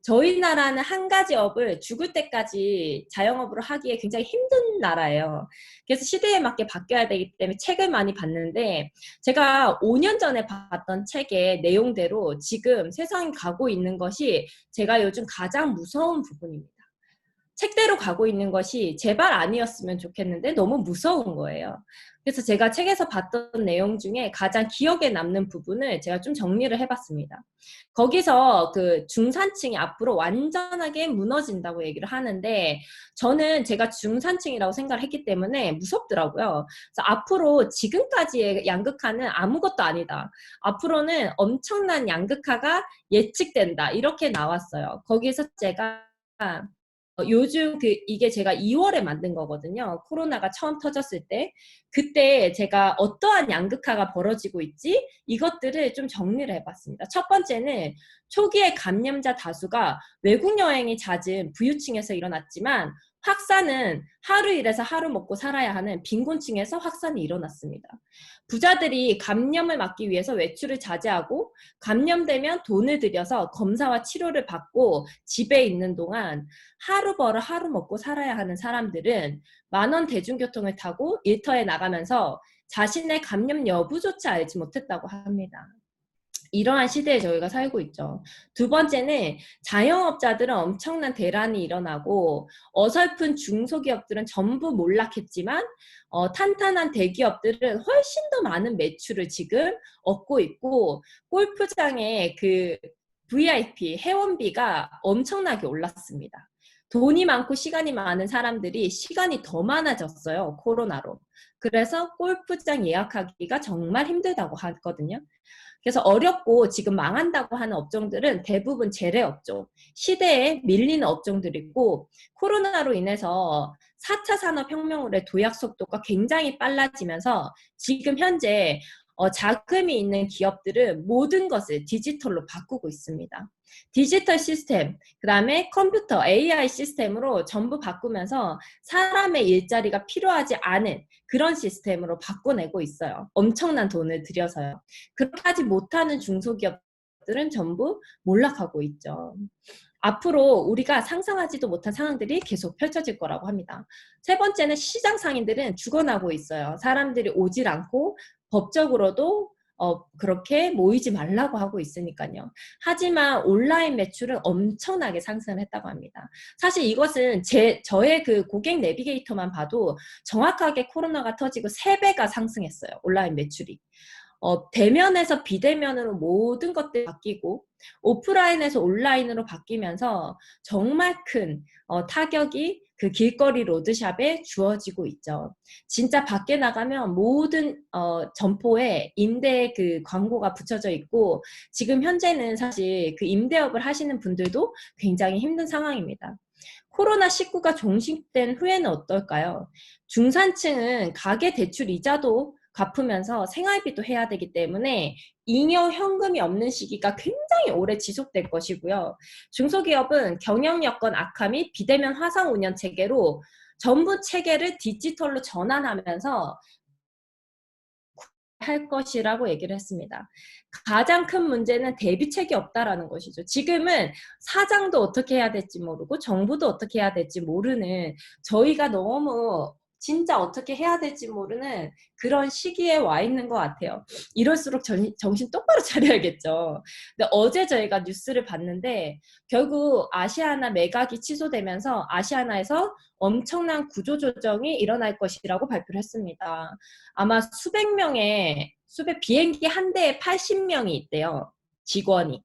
저희 나라는 한 가지 업을 죽을 때까지 자영업으로 하기에 굉장히 힘든 나라예요. 그래서 시대에 맞게 바뀌어야 되기 때문에 책을 많이 봤는데 제가 5년 전에 봤던 책의 내용대로 지금 세상이 가고 있는 것이 제가 요즘 가장 무서운 부분입니다. 책대로 가고 있는 것이 제발 아니었으면 좋겠는데 너무 무서운 거예요. 그래서 제가 책에서 봤던 내용 중에 가장 기억에 남는 부분을 제가 좀 정리를 해봤습니다. 거기서 그 중산층이 앞으로 완전하게 무너진다고 얘기를 하는데 저는 제가 중산층이라고 생각을 했기 때문에 무섭더라고요. 그래서 앞으로 지금까지의 양극화는 아무것도 아니다. 앞으로는 엄청난 양극화가 예측된다. 이렇게 나왔어요. 거기에서 제가 요즘 이게 제가 2월에 만든 거거든요. 코로나가 처음 터졌을 때. 그때 제가 어떠한 양극화가 벌어지고 있지? 이것들을 좀 정리를 해봤습니다. 첫 번째는 초기에 감염자 다수가 외국 여행이 잦은 부유층에서 일어났지만 확산은 하루 일해서 하루 먹고 살아야 하는 빈곤층에서 확산이 일어났습니다. 부자들이 감염을 막기 위해서 외출을 자제하고 감염되면 돈을 들여서 검사와 치료를 받고 집에 있는 동안 하루 벌어 하루 먹고 살아야 하는 사람들은 10,000원 대중교통을 타고 일터에 나가면서 자신의 감염 여부조차 알지 못했다고 합니다. 이러한 시대에 저희가 살고 있죠. 두 번째는 자영업자들은 엄청난 대란이 일어나고 어설픈 중소기업들은 전부 몰락했지만 탄탄한 대기업들은 훨씬 더 많은 매출을 지금 얻고 있고 골프장에 그 VIP 회원비가 엄청나게 올랐습니다. 돈이 많고 시간이 많은 사람들이 시간이 더 많아졌어요. 코로나로. 그래서 골프장 예약하기가 정말 힘들다고 하거든요. 그래서 어렵고 지금 망한다고 하는 업종들은 대부분 재래업종, 시대에 밀리는 업종들이고 코로나로 인해서 4차 산업혁명의 도약 속도가 굉장히 빨라지면서 지금 현재 자금이 있는 기업들은 모든 것을 디지털로 바꾸고 있습니다. 디지털 시스템, 그 다음에 컴퓨터, AI 시스템으로 전부 바꾸면서 사람의 일자리가 필요하지 않은 그런 시스템으로 바꿔내고 있어요. 엄청난 돈을 들여서요. 그렇게 하지 못하는 중소기업들은 전부 몰락하고 있죠. 앞으로 우리가 상상하지도 못한 상황들이 계속 펼쳐질 거라고 합니다. 세 번째는 시장 상인들은 죽어나고 있어요. 사람들이 오질 않고 법적으로도 그렇게 모이지 말라고 하고 있으니까요. 하지만 온라인 매출은 엄청나게 상승을 했다고 합니다. 사실 이것은 저의 그 고객 내비게이터만 봐도 정확하게 코로나가 터지고 3배가 상승했어요. 온라인 매출이. 대면에서 비대면으로 모든 것들이 바뀌고 오프라인에서 온라인으로 바뀌면서 정말 큰 타격이 그 길거리 로드샵에 주어지고 있죠. 진짜 밖에 나가면 모든 점포에 임대 그 광고가 붙여져 있고 지금 현재는 사실 그 임대업을 하시는 분들도 굉장히 힘든 상황입니다. 코로나19가 종식된 후에는 어떨까요? 중산층은 가계 대출 이자도 갚으면서 생활비도 해야 되기 때문에 잉여 현금이 없는 시기가 굉장히 오래 지속될 것이고요. 중소기업은 경영 여건 악화 및 비대면 화상 운영 체계로 전부 체계를 디지털로 전환하면서 할 것이라고 얘기를 했습니다. 가장 큰 문제는 대비책이 없다라는 것이죠. 지금은 사장도 어떻게 해야 될지 모르고 정부도 어떻게 해야 될지 모르는, 저희가 너무 진짜 어떻게 해야 될지 모르는 그런 시기에 와 있는 것 같아요. 이럴수록 정신 똑바로 차려야겠죠. 근데 어제 저희가 뉴스를 봤는데 결국 아시아나 매각이 취소되면서 아시아나에서 엄청난 구조조정이 일어날 것이라고 발표를 했습니다. 아마 수백 비행기 한 대에 80명이 있대요. 직원이.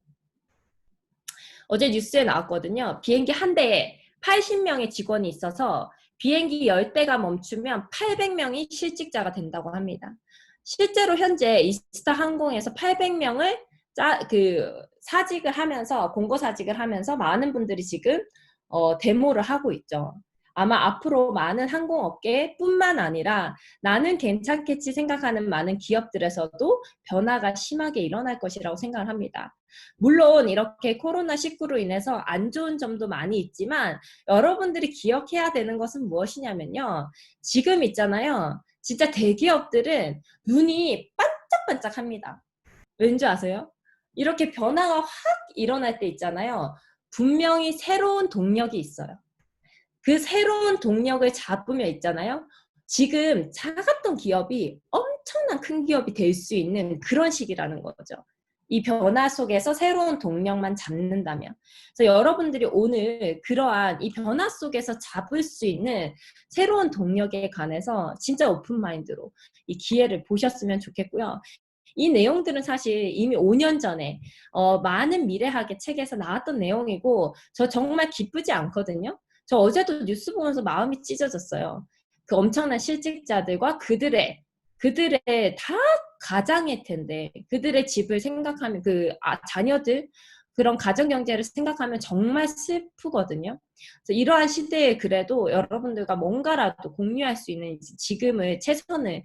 어제 뉴스에 나왔거든요. 비행기 한 대에 80명의 직원이 있어서 비행기 10대가 멈추면 800명이 실직자가 된다고 합니다. 실제로 현재 이스타 항공에서 800명을 사직을 하면서, 공고사직을 하면서 많은 분들이 지금 데모를 하고 있죠. 아마 앞으로 많은 항공업계뿐만 아니라 나는 괜찮겠지 생각하는 많은 기업들에서도 변화가 심하게 일어날 것이라고 생각을 합니다. 물론 이렇게 코로나19로 인해서 안 좋은 점도 많이 있지만 여러분들이 기억해야 되는 것은 무엇이냐면요. 지금 있잖아요. 진짜 대기업들은 눈이 반짝반짝합니다. 왠지 아세요? 이렇게 변화가 확 일어날 때 있잖아요. 분명히 새로운 동력이 있어요. 그 새로운 동력을 잡으며 있잖아요. 지금 작았던 기업이 엄청난 큰 기업이 될 수 있는 그런 시기라는 거죠. 이 변화 속에서 새로운 동력만 잡는다면. 그래서 여러분들이 오늘 그러한 이 변화 속에서 잡을 수 있는 새로운 동력에 관해서 진짜 오픈마인드로 이 기회를 보셨으면 좋겠고요. 이 내용들은 사실 이미 5년 전에 많은 미래학의 책에서 나왔던 내용이고 저 정말 기쁘지 않거든요. 저 어제도 뉴스 보면서 마음이 찢어졌어요. 그 엄청난 실직자들과 그들의 다 가장일 텐데 그들의 집을 생각하면 자녀들 그런 가정 경제를 생각하면 정말 슬프거든요. 그래서 이러한 시대에 그래도 여러분들과 뭔가라도 공유할 수 있는 지금을 최선을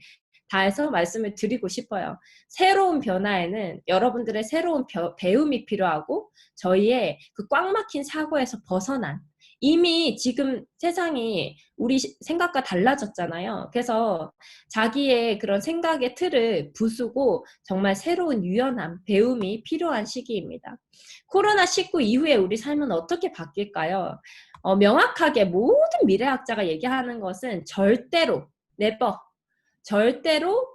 다해서 말씀을 드리고 싶어요. 새로운 변화에는 여러분들의 새로운 배움이 필요하고 저희의 그 꽉 막힌 사고에서 벗어난, 이미 지금 세상이 우리 생각과 달라졌잖아요. 그래서 자기의 그런 생각의 틀을 부수고 정말 새로운 유연함, 배움이 필요한 시기입니다. 코로나19 이후에 우리 삶은 어떻게 바뀔까요? 명확하게 모든 미래학자가 얘기하는 것은 절대로, never, 절대로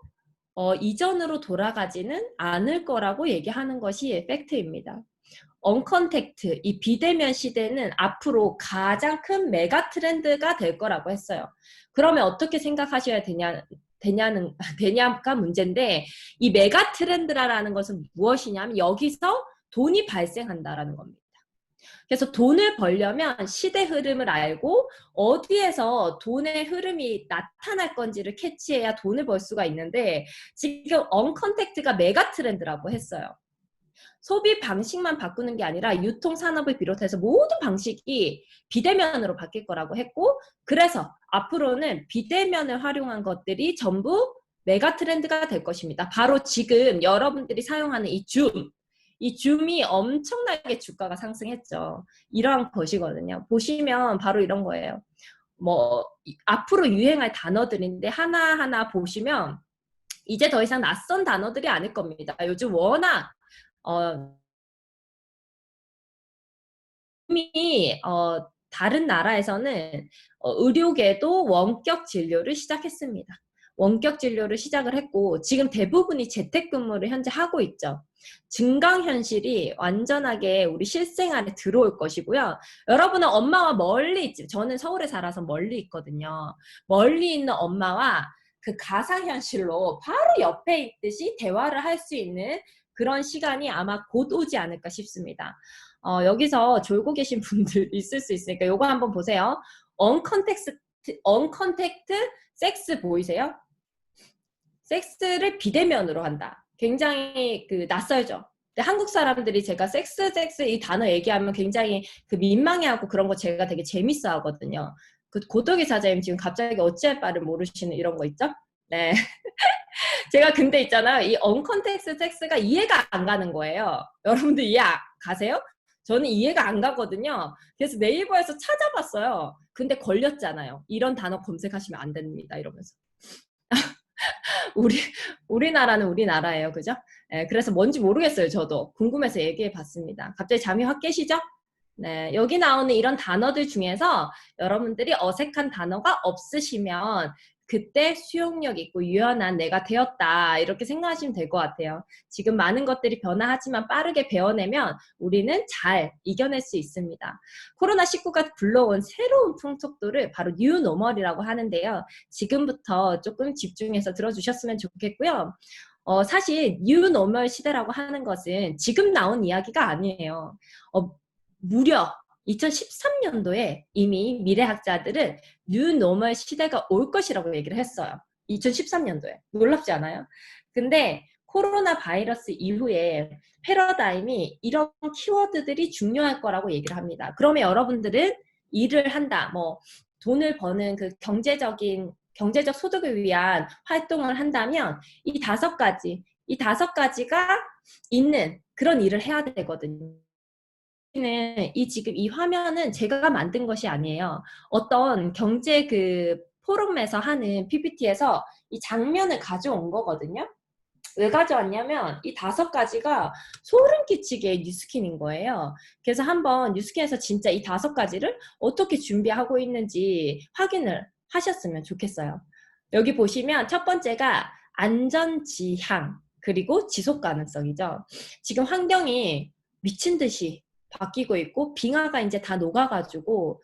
이전으로 돌아가지는 않을 거라고 얘기하는 것이 팩트입니다. 언컨택트, 이 비대면 시대는 앞으로 가장 큰 메가 트렌드가 될 거라고 했어요. 그러면 어떻게 생각하셔야 되냐가 문제인데, 이 메가 트렌드라는 것은 무엇이냐면 여기서 돈이 발생한다라는 겁니다. 그래서 돈을 벌려면 시대 흐름을 알고 어디에서 돈의 흐름이 나타날 건지를 캐치해야 돈을 벌 수가 있는데 지금 언컨택트가 메가 트렌드라고 했어요. 소비 방식만 바꾸는 게 아니라 유통 산업을 비롯해서 모든 방식이 비대면으로 바뀔 거라고 했고, 그래서 앞으로는 비대면을 활용한 것들이 전부 메가 트렌드가 될 것입니다. 바로 지금 여러분들이 사용하는 이 줌이 엄청나게 주가가 상승했죠. 이러한 것이거든요. 보시면 바로 이런 거예요. 뭐 앞으로 유행할 단어들인데 하나하나 보시면 이제 더 이상 낯선 단어들이 아닐 겁니다. 요즘 워낙 이미 다른 나라에서는 의료계도 원격 진료를 시작했습니다. 원격 진료를 시작을 했고 지금 대부분이 재택근무를 현재 하고 있죠. 증강현실이 완전하게 우리 실생활에 들어올 것이고요. 여러분은 엄마와 멀리 있지, 저는 서울에 살아서 멀리 있거든요. 멀리 있는 엄마와 그 가상현실로 바로 옆에 있듯이 대화를 할 수 있는 그런 시간이 아마 곧 오지 않을까 싶습니다. 여기서 졸고 계신 분들 있을 수 있으니까 요거 한번 보세요. 언컨택트 섹스 보이세요? 섹스를 비대면으로 한다. 굉장히 낯설죠. 근데 한국 사람들이 제가 섹스 이 단어 얘기하면 굉장히 민망해하고 그런 거 제가 되게 재밌어 하거든요. 고독의 사자님 지금 갑자기 어찌할 바를 모르시는 이런 거 있죠? 네. 제가 근데 있잖아요. 이 언컨텍스트 텍스트가 이해가 안 가는 거예요. 여러분들 가세요? 저는 이해가 안 가거든요. 그래서 네이버에서 찾아봤어요. 근데 걸렸잖아요. 이런 단어 검색하시면 안 됩니다. 이러면서. 우리, 우리나라는 우리나라예요. 그죠? 예, 그래서 뭔지 모르겠어요. 저도. 궁금해서 얘기해 봤습니다. 갑자기 잠이 확 깨시죠? 네, 여기 나오는 이런 단어들 중에서 여러분들이 어색한 단어가 없으시면 그때 수용력 있고 유연한 내가 되었다 이렇게 생각하시면 될 것 같아요. 지금 많은 것들이 변화하지만 빠르게 배워내면 우리는 잘 이겨낼 수 있습니다. 코로나19가 불러온 새로운 풍속도를 바로 뉴노멀이라고 하는데요. 지금부터 조금 집중해서 들어주셨으면 좋겠고요. 사실 뉴노멀 시대라고 하는 것은 지금 나온 이야기가 아니에요. 무려 2013년도에 이미 미래학자들은 뉴노멀 시대가 올 것이라고 얘기를 했어요. 2013년도에. 놀랍지 않아요? 근데 코로나 바이러스 이후에 패러다임이 이런 키워드들이 중요할 거라고 얘기를 합니다. 그러면 여러분들은 일을 한다, 뭐 돈을 버는 그 경제적 소득을 위한 활동을 한다면 이 다섯 가지가 있는 그런 일을 해야 되거든요. 지금 이 화면은 제가 만든 것이 아니에요. 어떤 경제 그 포럼에서 하는 PPT에서 이 장면을 가져온 거거든요. 왜 가져왔냐면 이 다섯 가지가 소름 끼치게 뉴스킨인 거예요. 그래서 한번 뉴스킨에서 진짜 이 다섯 가지를 어떻게 준비하고 있는지 확인을 하셨으면 좋겠어요. 여기 보시면 첫 번째가 안전지향 그리고 지속 가능성이죠. 지금 환경이 미친 듯이 바뀌고 있고 빙하가 이제 다 녹아가지고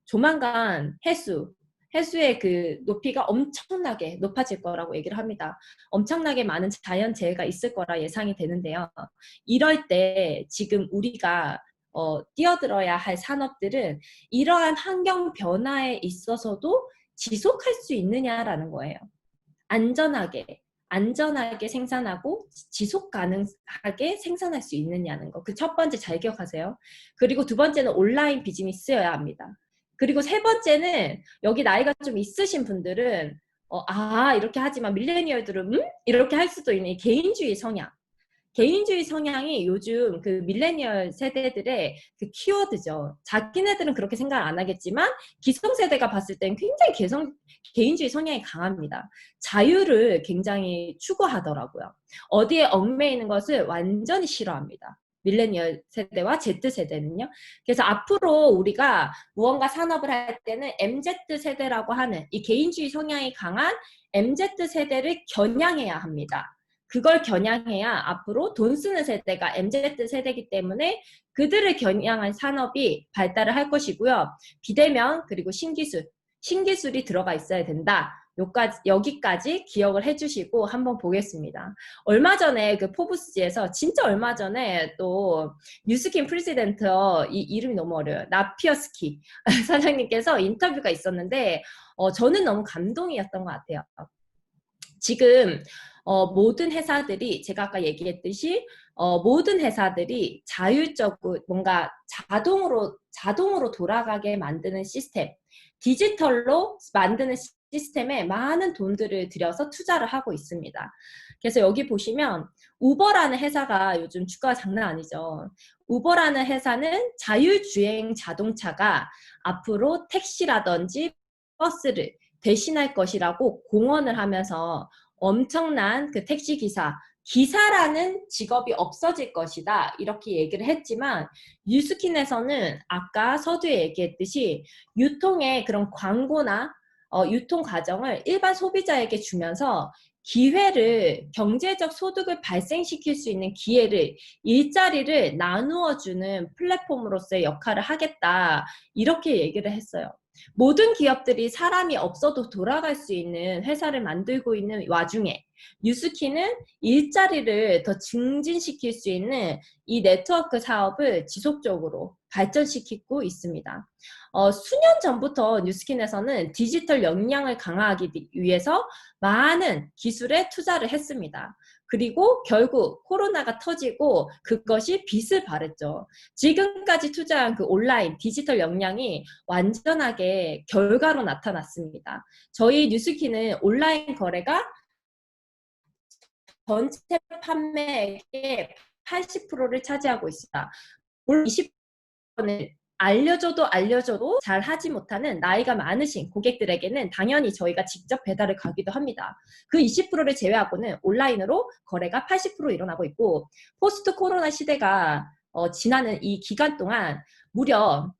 조만간 해수의 그 높이가 엄청나게 높아질 거라고 얘기를 합니다. 엄청나게 많은 자연재해가 있을 거라 예상이 되는데요. 이럴 때 지금 우리가 뛰어들어야 할 산업들은 이러한 환경 변화에 있어서도 지속할 수 있느냐라는 거예요. 안전하게 생산하고 지속 가능하게 생산할 수 있느냐는 거. 그 첫 번째 잘 기억하세요. 그리고 두 번째는 온라인 비즈니스여야 합니다. 그리고 세 번째는 여기 나이가 좀 있으신 분들은 이렇게 하지만 밀레니얼들은 이렇게 할 수도 있는 개인주의 성향. 개인주의 성향이 요즘 그 밀레니얼 세대들의 그 키워드죠. 자기네들은 그렇게 생각 안 하겠지만 기성세대가 봤을 땐 굉장히 개인주의 성향이 강합니다. 자유를 굉장히 추구하더라고요. 어디에 얽매이는 것을 완전히 싫어합니다. 밀레니얼 세대와 Z세대는요. 그래서 앞으로 우리가 무언가 산업을 할 때는 MZ세대라고 하는 이 개인주의 성향이 강한 MZ세대를 겨냥해야 합니다. 그걸 겨냥해야 앞으로 돈 쓰는 세대가 MZ세대이기 때문에 그들을 겨냥한 산업이 발달을 할 것이고요. 비대면 그리고 신기술이 들어가 있어야 된다. 여기까지 기억을 해주시고 한번 보겠습니다. 얼마 전에 그 포브스지에서 진짜 얼마 전에 또 뉴스킨 프레지던트 이 이름이 너무 어려워요. 나피어스키 사장님께서 인터뷰가 있었는데 저는 너무 감동이었던 것 같아요. 지금 모든 회사들이 제가 아까 얘기했듯이 모든 회사들이 자율적으로 뭔가 자동으로 돌아가게 만드는 시스템, 디지털로 만드는 시스템에 많은 돈들을 들여서 투자를 하고 있습니다. 그래서 여기 보시면 우버라는 회사가 요즘 주가가 장난 아니죠. 우버라는 회사는 자율주행 자동차가 앞으로 택시라든지 버스를 대신할 것이라고 공언을 하면서 엄청난 그 기사라는 직업이 없어질 것이다 이렇게 얘기를 했지만 뉴스킨에서는 아까 서두에 얘기했듯이 유통의 그런 광고나 유통 과정을 일반 소비자에게 주면서 경제적 소득을 발생시킬 수 있는 기회를, 일자리를 나누어 주는 플랫폼으로서의 역할을 하겠다 이렇게 얘기를 했어요. 모든 기업들이 사람이 없어도 돌아갈 수 있는 회사를 만들고 있는 와중에 뉴스키는 일자리를 더 증진시킬 수 있는 이 네트워크 사업을 지속적으로 발전시키고 있습니다. 수년 전부터 뉴스킨에서는 디지털 역량을 강화하기 위해서 많은 기술에 투자를 했습니다. 그리고 결국 코로나가 터지고 그것이 빛을 발했죠. 지금까지 투자한 그 온라인 디지털 역량이 완전하게 결과로 나타났습니다. 저희 뉴스키는 온라인 거래가 전체 판매액의 80%를 차지하고 있습니다. 물론 20%는 알려줘도 잘 하지 못하는 나이가 많으신 고객들에게는 당연히 저희가 직접 배달을 가기도 합니다. 그 20%를 제외하고는 온라인으로 거래가 80% 일어나고 있고, 포스트 코로나 시대가 지나는 이 기간 동안 무려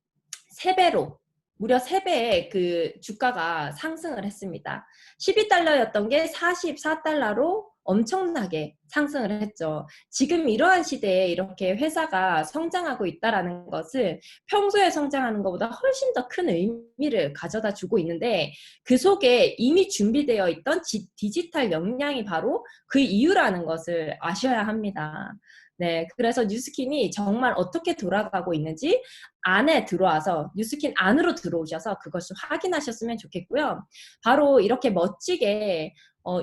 3배로 무려 3배의 그 주가가 상승을 했습니다. 12달러였던 게 44달러로 엄청나게 상승을 했죠. 지금 이러한 시대에 이렇게 회사가 성장하고 있다는 것은 평소에 성장하는 것보다 훨씬 더 큰 의미를 가져다 주고 있는데, 그 속에 이미 준비되어 있던 디지털 역량이 바로 그 이유라는 것을 아셔야 합니다. 네, 그래서 뉴스킨이 정말 어떻게 돌아가고 있는지 안에 들어와서 뉴스킨 안으로 들어오셔서 그것을 확인하셨으면 좋겠고요. 바로 이렇게 멋지게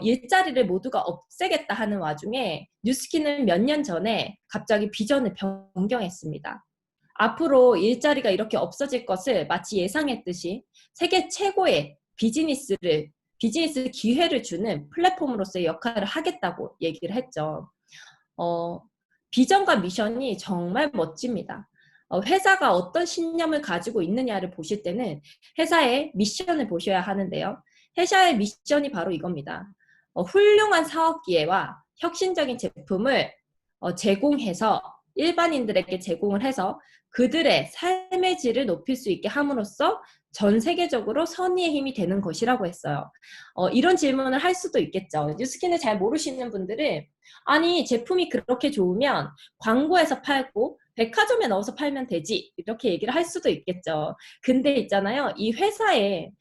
일자리를 모두가 없애겠다 하는 와중에 뉴스킨은 몇 년 전에 갑자기 비전을 변경했습니다. 앞으로 일자리가 이렇게 없어질 것을 마치 예상했듯이 세계 최고의 비즈니스 기회를 주는 플랫폼으로서의 역할을 하겠다고 얘기를 했죠. 비전과 미션이 정말 멋집니다. 회사가 어떤 신념을 가지고 있느냐를 보실 때는 회사의 미션을 보셔야 하는데요. 회사의 미션이 바로 이겁니다. 훌륭한 사업 기회와 혁신적인 제품을 제공해서 일반인들에게 제공을 해서 그들의 삶의 질을 높일 수 있게 함으로써 전 세계적으로 선의의 힘이 되는 것이라고 했어요. 이런 질문을 할 수도 있겠죠. 뉴스킨을 잘 모르시는 분들은 아니 제품이 그렇게 좋으면 광고에서 팔고 백화점에 넣어서 팔면 되지 이렇게 얘기를 할 수도 있겠죠. 근데 있잖아요. 이 회사의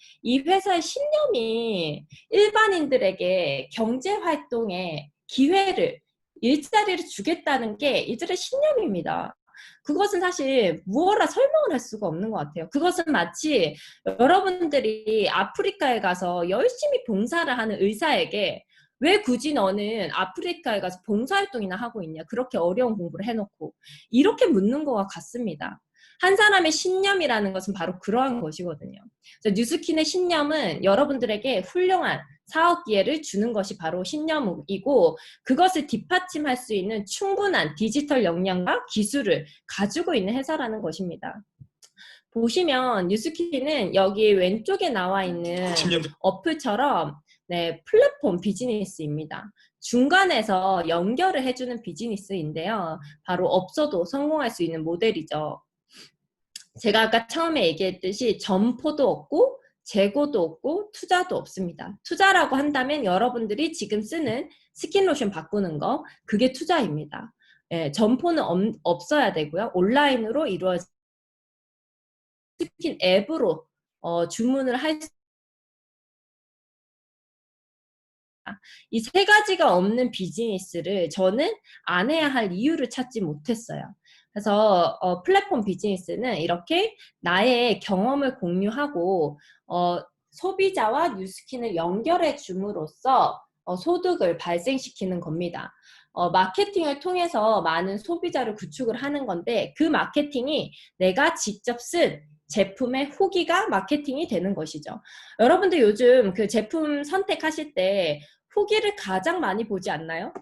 신념이 일반인들에게 경제활동의 기회를 일자리를 주겠다는 게 이들의 신념입니다. 그것은 사실 무어라 설명을 할 수가 없는 것 같아요. 그것은 마치 여러분들이 아프리카에 가서 열심히 봉사를 하는 의사에게 왜 굳이 너는 아프리카에 가서 봉사활동이나 하고 있냐? 그렇게 어려운 공부를 해놓고. 이렇게 묻는 것과 같습니다. 한 사람의 신념이라는 것은 바로 그러한 것이거든요. 그래서 뉴스킨의 신념은 여러분들에게 훌륭한 사업 기회를 주는 것이 바로 신념이고, 그것을 뒷받침할 수 있는 충분한 디지털 역량과 기술을 가지고 있는 회사라는 것입니다. 보시면 뉴스킨은 여기 왼쪽에 나와 있는 어플처럼 네, 플랫폼 비즈니스입니다. 중간에서 연결을 해주는 비즈니스인데요. 바로 없어도 성공할 수 있는 모델이죠. 제가 아까 처음에 얘기했듯이 점포도 없고 재고도 없고 투자도 없습니다. 투자라고 한다면 여러분들이 지금 쓰는 스킨로션 바꾸는 거, 그게 투자입니다. 예, 점포는 없어야 되고요. 온라인으로 이루어진 스킨 앱으로 주문을 할 수, 이 세 가지가 없는 비즈니스를 저는 안 해야 할 이유를 찾지 못했어요. 그래서 플랫폼 비즈니스는 이렇게 나의 경험을 공유하고 소비자와 뉴스킨을 연결해 줌으로써 소득을 발생시키는 겁니다. 마케팅을 통해서 많은 소비자를 구축을 하는 건데, 그 마케팅이 내가 직접 쓴 제품의 후기가 마케팅이 되는 것이죠. 여러분들 요즘 그 제품 선택하실 때 후기를 가장 많이 보지 않나요?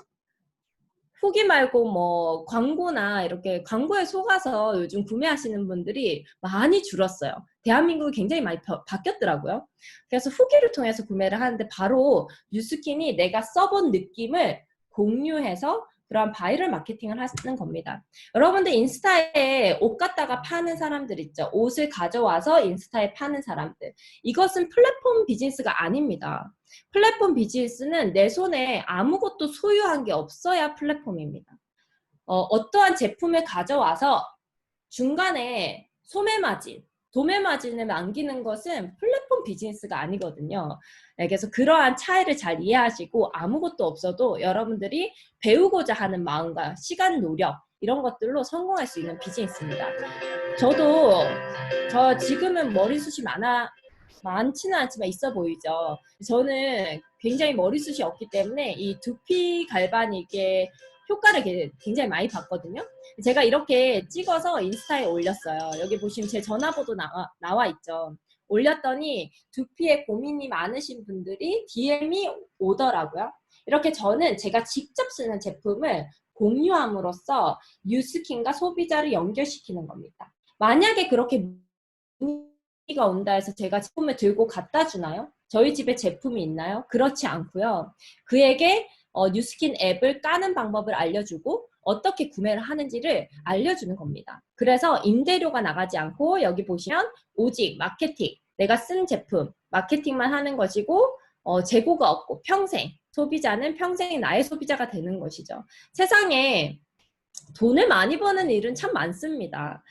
후기 말고 뭐 광고나 이렇게 광고에 속아서 요즘 구매하시는 분들이 많이 줄었어요. 대한민국이 굉장히 많이 바뀌었더라고요. 그래서 후기를 통해서 구매를 하는데, 바로 뉴스킨이 내가 써본 느낌을 공유해서 그런 바이럴 마케팅을 하는 겁니다. 여러분들 인스타에 옷 갖다가 파는 사람들 있죠. 옷을 가져와서 인스타에 파는 사람들. 이것은 플랫폼 비즈니스가 아닙니다. 플랫폼 비즈니스는 내 손에 아무것도 소유한 게 없어야 플랫폼입니다. 어떠한 제품을 가져와서 중간에 소매마진, 도매마진을 남기는 것은 플랫폼 비즈니스가 아니거든요. 네, 그래서 그러한 차이를 잘 이해하시고 아무것도 없어도 여러분들이 배우고자 하는 마음과 시간, 노력 이런 것들로 성공할 수 있는 비즈니스입니다. 저 지금은 머리숱이 많지는 않지만 있어 보이죠. 저는 굉장히 머리숱이 없기 때문에 이 두피 갈바닉의 효과를 굉장히 많이 봤거든요. 제가 이렇게 찍어서 인스타에 올렸어요. 여기 보시면 제 전화번호 나와 있죠. 올렸더니 두피에 고민이 많으신 분들이 DM이 오더라고요. 이렇게 저는 제가 직접 쓰는 제품을 공유함으로써 뉴스킨과 소비자를 연결시키는 겁니다. 만약에 그렇게 문의가 온다 해서 제가 제품을 들고 갖다 주나요? 저희 집에 제품이 있나요? 그렇지 않고요. 그에게 뉴스킨 앱을 까는 방법을 알려주고 어떻게 구매를 하는지를 알려주는 겁니다. 그래서 임대료가 나가지 않고 여기 보시면 오직 마케팅, 내가 쓴 제품, 마케팅만 하는 것이고 재고가 없고 평생, 소비자는 평생 나의 소비자가 되는 것이죠. 세상에 돈을 많이 버는 일은 참 많습니다.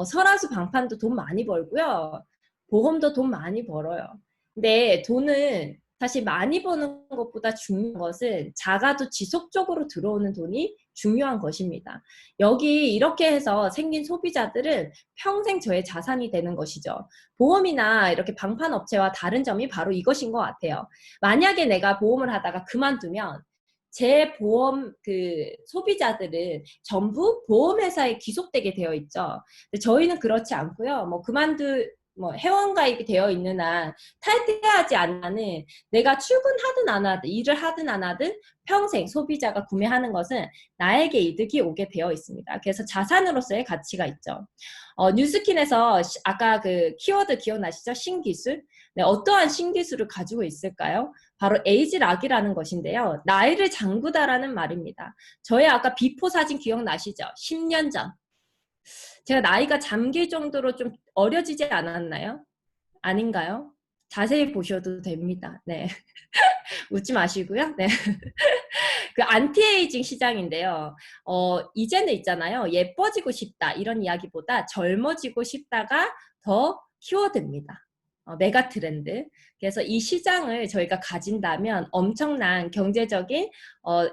설화수 방판도 돈 많이 벌고요. 보험도 돈 많이 벌어요. 근데 돈은 사실 많이 버는 것보다 중요한 것은 작아도 지속적으로 들어오는 돈이 중요한 것입니다. 여기 이렇게 해서 생긴 소비자들은 평생 저의 자산이 되는 것이죠. 보험이나 이렇게 방판업체와 다른 점이 바로 이것인 것 같아요. 만약에 내가 보험을 하다가 그만두면 제 보험 소비자들은 전부 보험회사에 귀속되게 되어 있죠. 근데 저희는 그렇지 않고요. 회원가입이 되어 있는 한 탈퇴하지 않는 한은 내가 출근하든 안 하든 일을 하든 안 하든 평생 소비자가 구매하는 것은 나에게 이득이 오게 되어 있습니다. 그래서 자산으로서의 가치가 있죠. 뉴스킨에서 아까 그 키워드 기억나시죠? 신기술. 네, 어떠한 신기술을 가지고 있을까요? 바로 에이지락이라는 것인데요. 나이를 장구다라는 말입니다. 저의 아까 비포 사진 기억나시죠? 10년 전. 제가 나이가 잠길 정도로 좀 어려지지 않았나요? 아닌가요? 자세히 보셔도 됩니다. 네. 웃지 마시고요. 네. 그 안티에이징 시장인데요. 이제는 있잖아요. 예뻐지고 싶다. 이런 이야기보다 젊어지고 싶다가 더 키워드입니다. 메가 트렌드. 그래서 이 시장을 저희가 가진다면 엄청난 경제적인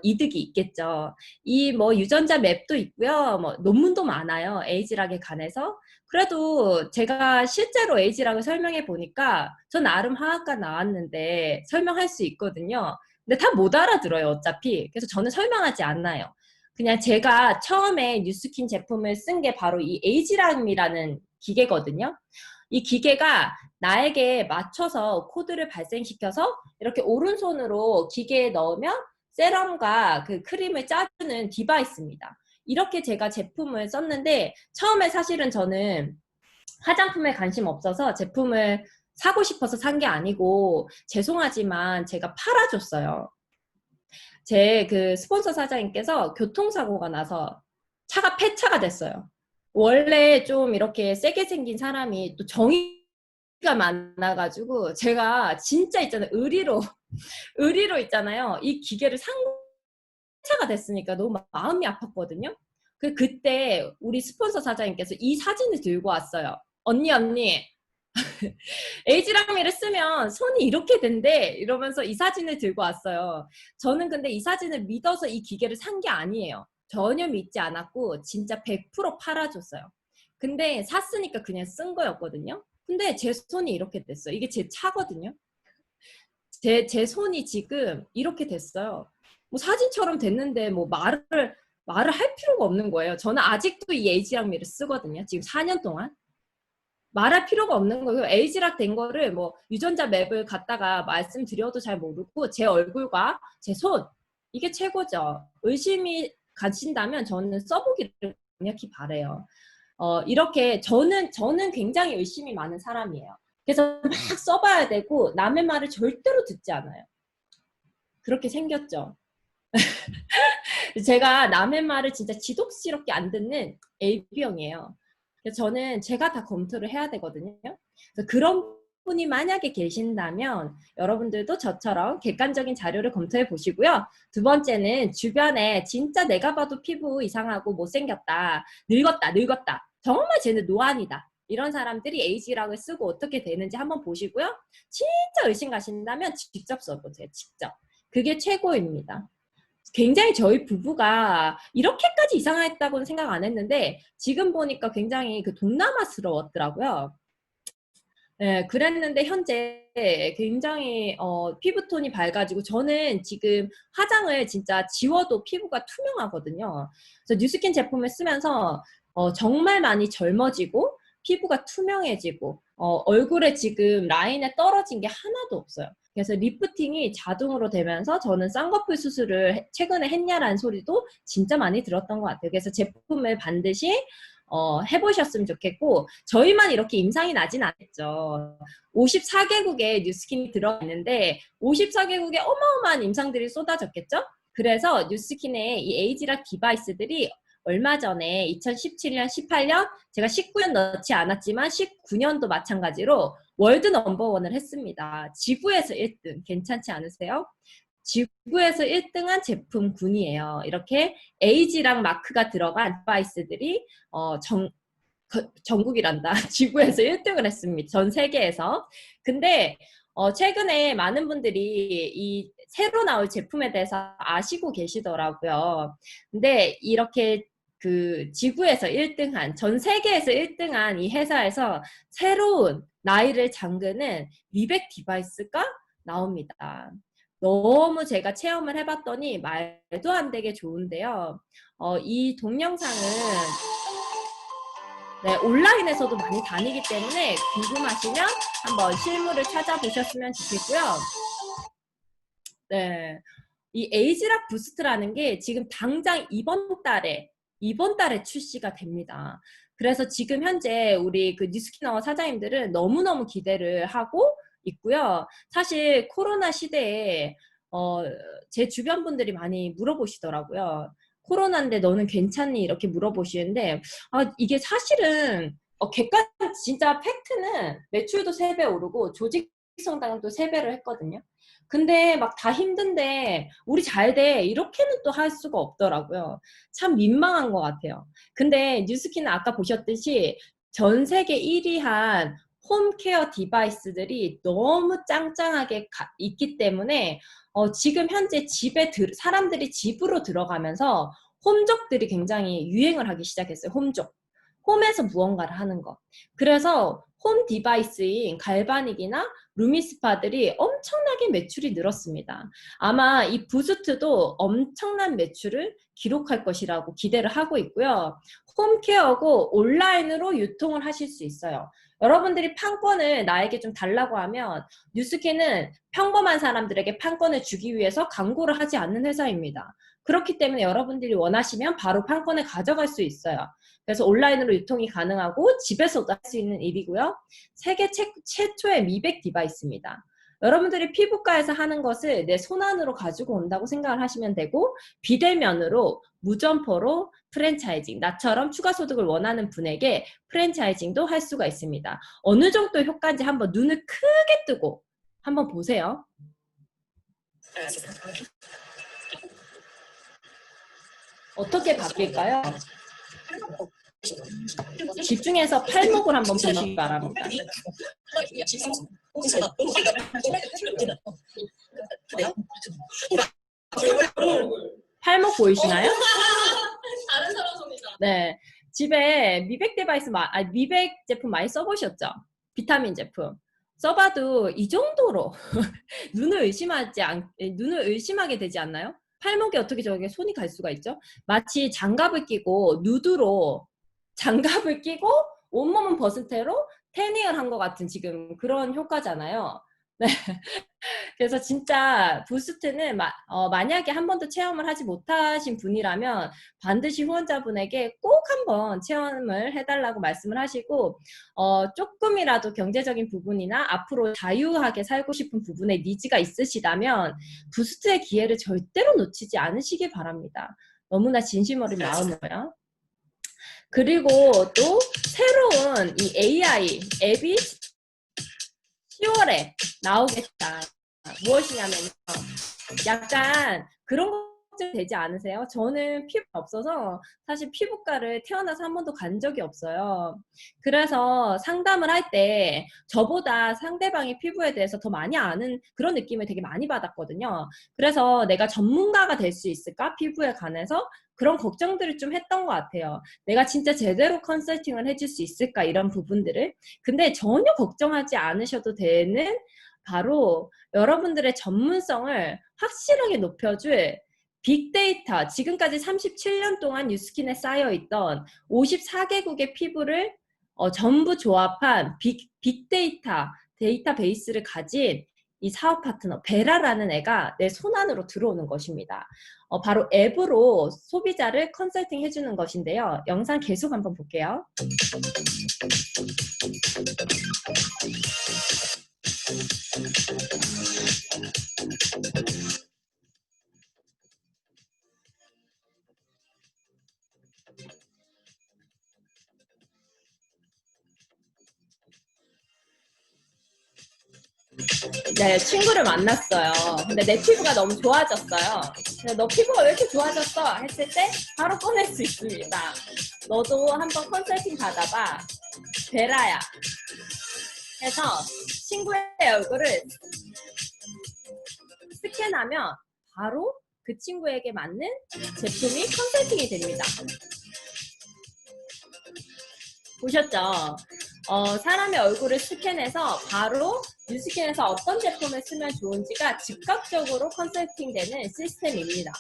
이득이 있겠죠. 이 유전자 맵도 있고요. 논문도 많아요. 에이지락에 관해서. 그래도 제가 실제로 에이지락을 설명해 보니까 전 나름 화학과 나왔는데 설명할 수 있거든요. 근데 다 못 알아들어요, 어차피. 그래서 저는 설명하지 않나요. 그냥 제가 처음에 뉴스킨 제품을 쓴 게 바로 이 에이지람이라는 기계거든요. 이 기계가 나에게 맞춰서 코드를 발생시켜서 이렇게 오른손으로 기계에 넣으면 세럼과 그 크림을 짜주는 디바이스입니다. 이렇게 제가 제품을 썼는데 처음에 사실은 저는 화장품에 관심 없어서 제품을 사고 싶어서 산 게 아니고 죄송하지만 제가 팔아줬어요. 제 그 스폰서 사장님께서 교통사고가 나서 차가 폐차가 됐어요. 원래 좀 이렇게 세게 생긴 사람이 또 정의가 많아가지고 제가 진짜 있잖아요. 의리로 있잖아요. 이 기계를 산 차가 됐으니까 너무 마음이 아팠거든요. 그때 우리 스폰서 사장님께서 이 사진을 들고 왔어요. 언니 에이지랑미를 쓰면 손이 이렇게 된대 이러면서 이 사진을 들고 왔어요. 저는 근데 이 사진을 믿어서 이 기계를 산 게 아니에요. 전혀 믿지 않았고 진짜 100% 팔아줬어요. 근데 샀으니까 그냥 쓴 거였거든요. 근데 제 손이 이렇게 됐어요. 이게 제 차거든요. 제 손이 지금 이렇게 됐어요. 사진처럼 됐는데 말을 할 필요가 없는 거예요. 저는 아직도 이 에이지랑미를 쓰거든요. 지금 4년 동안. 말할 필요가 없는 거예요. 에이지락 된 거를 유전자 맵을 갖다가 말씀드려도 잘 모르고 제 얼굴과 제 손 이게 최고죠. 의심이 가신다면 저는 써보기를 강력히 바래요. 이렇게 저는 굉장히 의심이 많은 사람이에요. 그래서 막 써봐야 되고 남의 말을 절대로 듣지 않아요. 그렇게 생겼죠. 제가 남의 말을 진짜 지독스럽게 안 듣는 AB형이에요. 그래서 저는 제가 다 검토를 해야 되거든요. 그래서 그런 분이 만약에 계신다면 여러분들도 저처럼 객관적인 자료를 검토해 보시고요. 두 번째는 주변에 진짜 내가 봐도 피부 이상하고 못생겼다, 늙었다. 정말 쟤는 노안이다. 이런 사람들이 에이지락을 쓰고 어떻게 되는지 한번 보시고요. 진짜 의심 가신다면 직접 써보세요. 직접. 그게 최고입니다. 굉장히 저희 부부가 이렇게까지 이상했다고는 생각 안 했는데 지금 보니까 굉장히 동남아스러웠더라고요. 네, 그랬는데 현재 굉장히 피부톤이 밝아지고 저는 지금 화장을 진짜 지워도 피부가 투명하거든요. 그래서 뉴스킨 제품을 쓰면서 정말 많이 젊어지고 피부가 투명해지고 얼굴에 지금 라인에 떨어진 게 하나도 없어요. 그래서 리프팅이 자동으로 되면서 저는 쌍꺼풀 수술을 최근에 했냐라는 소리도 진짜 많이 들었던 것 같아요. 그래서 제품을 반드시 해보셨으면 좋겠고, 저희만 이렇게 임상이 나진 않겠죠. 54개국에 뉴스킨이 들어가 있는데 54개국에 어마어마한 임상들이 쏟아졌겠죠. 그래서 뉴스킨의 이 에이지락 디바이스들이 얼마 전에 2017년, 18년, 제가 19년 넣지 않았지만 19년도 마찬가지로 월드 넘버원을 했습니다. 지구에서 1등. 괜찮지 않으세요? 지구에서 1등한 제품군이에요. 이렇게 에이지랑 마크가 들어간 디바이스들이 전국이란다. 지구에서 1등을 했습니다. 전 세계에서. 근데 최근에 많은 분들이 이 새로 나올 제품에 대해서 아시고 계시더라고요. 근데 이렇게 그 지구에서 1등한, 전 세계에서 1등한 이 회사에서 새로운 나이를 잠그는 미백 디바이스가 나옵니다. 너무 제가 체험을 해봤더니 말도 안 되게 좋은데요. 이 동영상은 네, 온라인에서도 많이 다니기 때문에 궁금하시면 한번 실물을 찾아보셨으면 좋겠고요. 네, 이 에이지락 부스트라는 게 지금 당장 이번 달에 출시가 됩니다. 그래서 지금 현재 우리 그 뉴스키너 사장님들은 너무너무 기대를 하고 있고요. 사실 코로나 시대에 제 주변 분들이 많이 물어보시더라고요. 코로나인데 너는 괜찮니? 이렇게 물어보시는데 이게 사실은 객관 진짜 팩트는 매출도 3배 오르고 조직 성장도 3배를 했거든요. 근데 막 다 힘든데 우리 잘 돼 이렇게는 또 할 수가 없더라고요. 참 민망한 것 같아요. 근데 뉴스키는 아까 보셨듯이 전 세계 1위한 홈케어 디바이스들이 너무 짱짱하게 있기 때문에 지금 현재 사람들이 집으로 들어가면서 홈족들이 굉장히 유행을 하기 시작했어요. 홈족. 홈에서 무언가를 하는 거. 그래서 홈 디바이스인 갈바닉이나 루미스파들이 엄청나게 매출이 늘었습니다. 아마 이 부스트도 엄청난 매출을 기록할 것이라고 기대를 하고 있고요. 홈케어고 온라인으로 유통을 하실 수 있어요. 여러분들이 판권을 나에게 좀 달라고 하면 뉴스키는 평범한 사람들에게 판권을 주기 위해서 광고를 하지 않는 회사입니다. 그렇기 때문에 여러분들이 원하시면 바로 판권을 가져갈 수 있어요. 그래서 온라인으로 유통이 가능하고 집에서도 할 수 있는 일이고요. 세계 최초의 미백 디바이스입니다. 여러분들이 피부과에서 하는 것을 내 손안으로 가지고 온다고 생각을 하시면 되고, 비대면으로 무점포로 프랜차이징, 나처럼 추가 소득을 원하는 분에게 프랜차이징도 할 수가 있습니다. 어느 정도 효과인지 한번 눈을 크게 뜨고 한번 보세요. 어떻게 바뀔까요? 집중해서 팔목을 한번 보시기 바랍니다. 팔목 보이시나요? 다른 사람 손이다. 네, 집에 미백 디바이스, 미백 제품 많이 써보셨죠? 비타민 제품. 써봐도 이 정도로 눈을 의심하게 되지 않나요? 팔목에 어떻게 저게 손이 갈 수가 있죠? 마치 장갑을 끼고 누드로 장갑을 끼고 온몸은 벗은 채로 태닝을 한 것 같은 지금 그런 효과잖아요. 네. 그래서 진짜 부스트는 만약에 한 번도 체험을 하지 못하신 분이라면 반드시 후원자분에게 꼭 한번 체험을 해달라고 말씀을 하시고, 조금이라도 경제적인 부분이나 앞으로 자유하게 살고 싶은 부분에 니즈가 있으시다면 부스트의 기회를 절대로 놓치지 않으시길 바랍니다. 너무나 진심 어린 마음으로요. 그리고 또 새로운 이 AI 앱이 10월에 나오겠다. 무엇이냐면요. 약간 그런 걱정 되지 않으세요? 저는 피부가 없어서 사실 피부과를 태어나서 한 번도 간 적이 없어요. 그래서 상담을 할 때 저보다 상대방의 피부에 대해서 더 많이 아는 그런 느낌을 되게 많이 받았거든요. 그래서 내가 전문가가 될 수 있을까? 피부에 관해서 그런 걱정들을 좀 했던 것 같아요. 내가 진짜 제대로 컨설팅을 해줄 수 있을까? 이런 부분들을. 근데 전혀 걱정하지 않으셔도 되는 바로 여러분들의 전문성을 확실하게 높여줄 빅데이터, 지금까지 37년 동안 뉴스킨에 쌓여있던 54개국의 피부를 전부 조합한 빅데이터, 데이터베이스를 가진 이 사업 파트너 베라라는 애가 내 손안으로 들어오는 것입니다. 바로 앱으로 소비자를 컨설팅 해주는 것인데요. 영상 계속 한번 볼게요. 네, 친구를 만났어요. 근데 내 피부가 너무 좋아졌어요. 근데 너 피부가 왜 이렇게 좋아졌어? 했을 때 바로 꺼낼 수 있습니다. 너도 한번 컨설팅 받아봐. 베라야. 해서 친구의 얼굴을 스캔하면 바로 그 친구에게 맞는 제품이 컨설팅이 됩니다. 보셨죠? 사람의 얼굴을 스캔해서 바로 뉴스킨에서 어떤 제품을 쓰면 좋은지가 즉각적으로 컨설팅되는 시스템입니다.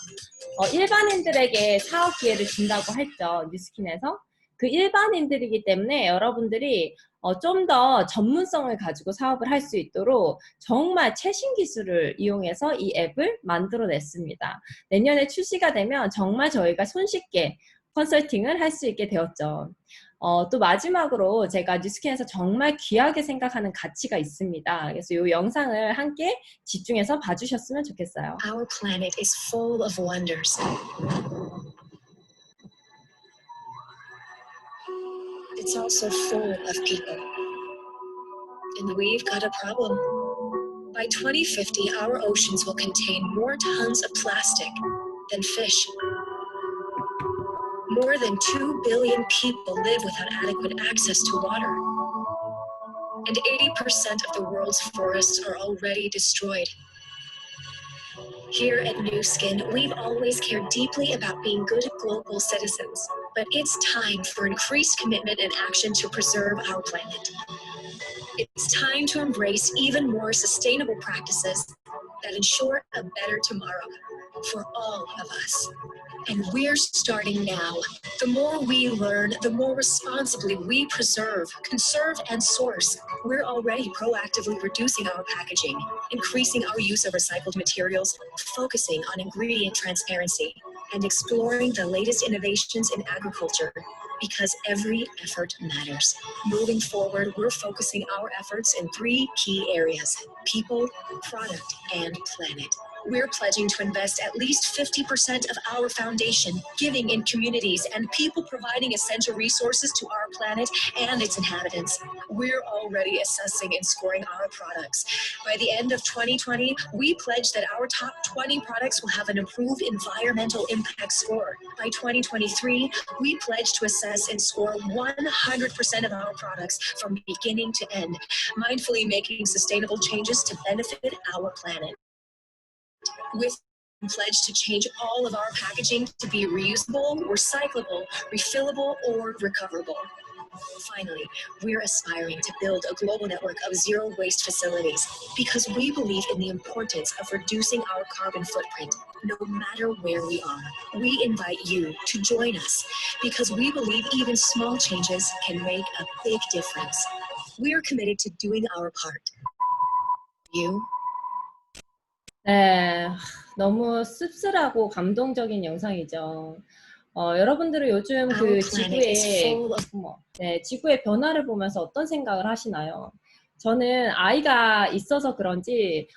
일반인들에게 사업 기회를 준다고 했죠. 뉴스킨에서. 그 일반인들이기 때문에 여러분들이 좀 더 전문성을 가지고 사업을 할 수 있도록 정말 최신 기술을 이용해서 이 앱을 만들어냈습니다. 내년에 출시가 되면 정말 저희가 손쉽게 컨설팅을 할 수 있게 되었죠. 또 마지막으로 제가 뉴스킨에서 정말 귀하게 생각하는 가치가 있습니다. 그래서 이 영상을 함께 집중해서 봐주셨으면 좋겠어요. Our planet is full of wonders. It's also full of people. And we've got a problem. By 2050, our oceans will contain more tons of plastic than fish. More than 2 billion people live without adequate access to water. And 80% of the world's forests are already destroyed. Here at Nu Skin, we've always cared deeply about being good global citizens, but it's time for increased commitment and action to preserve our planet. It's time to embrace even more sustainable practices that ensure a better tomorrow for all of us. And we're starting now. The more we learn, the more responsibly we preserve, conserve, and source. We're already proactively reducing our packaging, increasing our use of recycled materials, focusing on ingredient transparency, and exploring the latest innovations in agriculture, because every effort matters. Moving forward, we're focusing our efforts in 3 key areas: people, product, and planet. We're pledging to invest at least 50% of our foundation, giving in communities, and people providing essential resources to our planet and its inhabitants. We're already assessing and scoring our products. By the end of 2020, we pledge that our top 20 products will have an improved environmental impact score. By 2023, we pledge to assess and score 100% of our products from beginning to end, mindfully making sustainable changes to benefit our planet. With pledge to change all of our packaging to be reusable, recyclable, refillable, or recoverable. Finally, we're aspiring to build a global network of zero waste facilities because we believe in the importance of reducing our carbon footprint, no matter where we are. We invite you to join us because we believe even small changes can make a big difference. We're committed to doing our part. You? 네, 너무 씁쓸하고 감동적인 영상이죠. 여러분들은 요즘 그 Our planet is 지구의, full of 지구의 변화를 보면서 어떤 생각을 하시나요? 저는 아이가 있어서 그런지,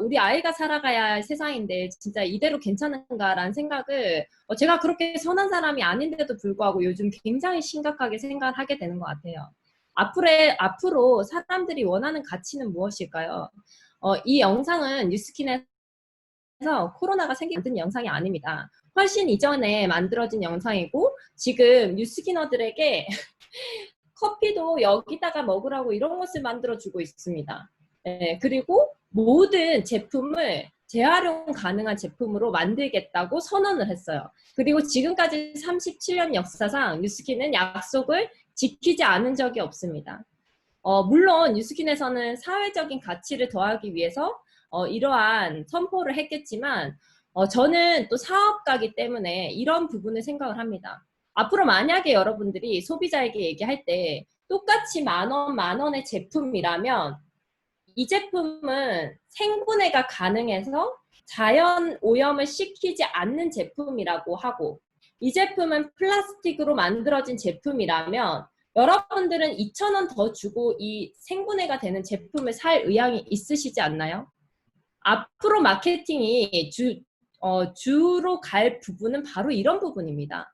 우리 아이가 살아가야 할 세상인데 진짜 이대로 괜찮은가라는 생각을, 제가 그렇게 선한 사람이 아닌데도 불구하고 요즘 굉장히 심각하게 생각을 하게 되는 것 같아요. 앞으로 사람들이 원하는 가치는 무엇일까요? 이 영상은 뉴스킨에서 코로나가 생긴 만든 영상이 아닙니다. 훨씬 이전에 만들어진 영상이고 지금 뉴스키너들에게 커피도 여기다가 먹으라고 이런 것을 만들어주고 있습니다. 네, 그리고 모든 제품을 재활용 가능한 제품으로 만들겠다고 선언을 했어요. 그리고 지금까지 37년 역사상 뉴스킨은 약속을 지키지 않은 적이 없습니다. 물론 뉴스킨에서는 사회적인 가치를 더하기 위해서 이러한 선포를 했겠지만 저는 또 사업가이기 때문에 이런 부분을 생각을 합니다. 앞으로 만약에 여러분들이 소비자에게 얘기할 때 똑같이 만 원의 제품이라면 이 제품은 생분해가 가능해서 자연 오염을 시키지 않는 제품이라고 하고, 이 제품은 플라스틱으로 만들어진 제품이라면 여러분들은 2,000원 더 주고 이 생분해가 되는 제품을 살 의향이 있으시지 않나요? 앞으로 마케팅이 주로 갈 부분은 바로 이런 부분입니다.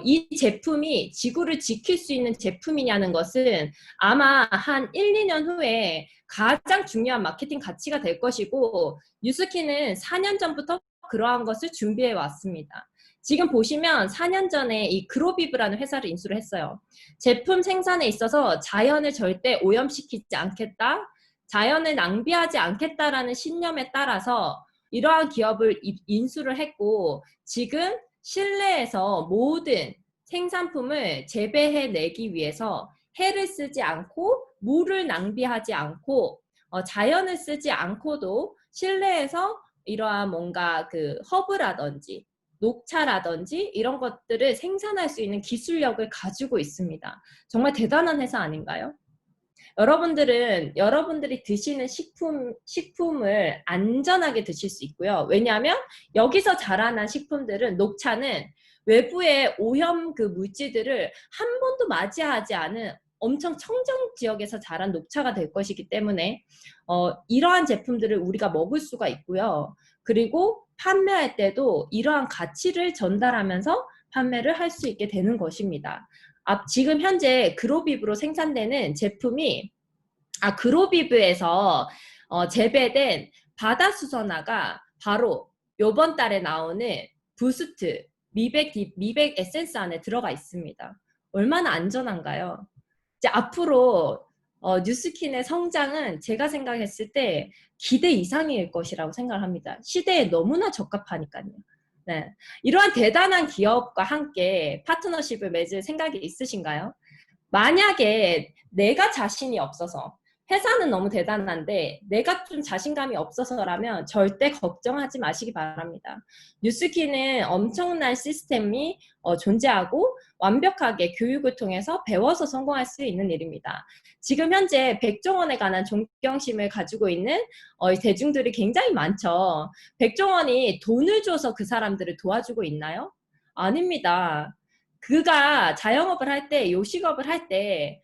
이 제품이 지구를 지킬 수 있는 제품이냐는 것은 아마 한 1, 2년 후에 가장 중요한 마케팅 가치가 될 것이고, 뉴스키는 4년 전부터 그러한 것을 준비해 왔습니다. 지금 보시면 4년 전에 이 그로비브라는 회사를 인수를 했어요. 제품 생산에 있어서 자연을 절대 오염시키지 않겠다, 자연을 낭비하지 않겠다라는 신념에 따라서 이러한 기업을 인수를 했고, 지금 실내에서 모든 생산품을 재배해내기 위해서 해를 쓰지 않고 물을 낭비하지 않고 자연을 쓰지 않고도 실내에서 이러한 뭔가 그 허브라든지 녹차라든지 이런 것들을 생산할 수 있는 기술력을 가지고 있습니다. 정말 대단한 회사 아닌가요? 여러분들은 여러분들이 드시는 식품을 안전하게 드실 수 있고요. 왜냐하면 여기서 자라난 식품들은, 녹차는 외부의 오염 그 물질들을 한 번도 맞이하지 않은 엄청 청정 지역에서 자란 녹차가 될 것이기 때문에 이러한 제품들을 우리가 먹을 수가 있고요. 그리고 판매할 때도 이러한 가치를 전달하면서 판매를 할 수 있게 되는 것입니다. 지금 현재 그로비브로 생산되는 제품이 그로비브에서 재배된 바다수선화가 바로 요번 달에 나오는 부스트 미백 에센스 안에 들어가 있습니다. 얼마나 안전한가요? 이제 앞으로 뉴스킨의 성장은 제가 생각했을 때 기대 이상일 것이라고 생각을 합니다. 시대에 너무나 적합하니까요. 네. 이러한 대단한 기업과 함께 파트너십을 맺을 생각이 있으신가요? 만약에 내가 자신이 없어서, 회사는 너무 대단한데 내가 좀 자신감이 없어서라면 절대 걱정하지 마시기 바랍니다. 뉴스키는 엄청난 시스템이 존재하고 완벽하게 교육을 통해서 배워서 성공할 수 있는 일입니다. 지금 현재 백종원에 관한 존경심을 가지고 있는 대중들이 굉장히 많죠. 백종원이 돈을 줘서 그 사람들을 도와주고 있나요? 아닙니다. 그가 자영업을 할 때, 요식업을 할 때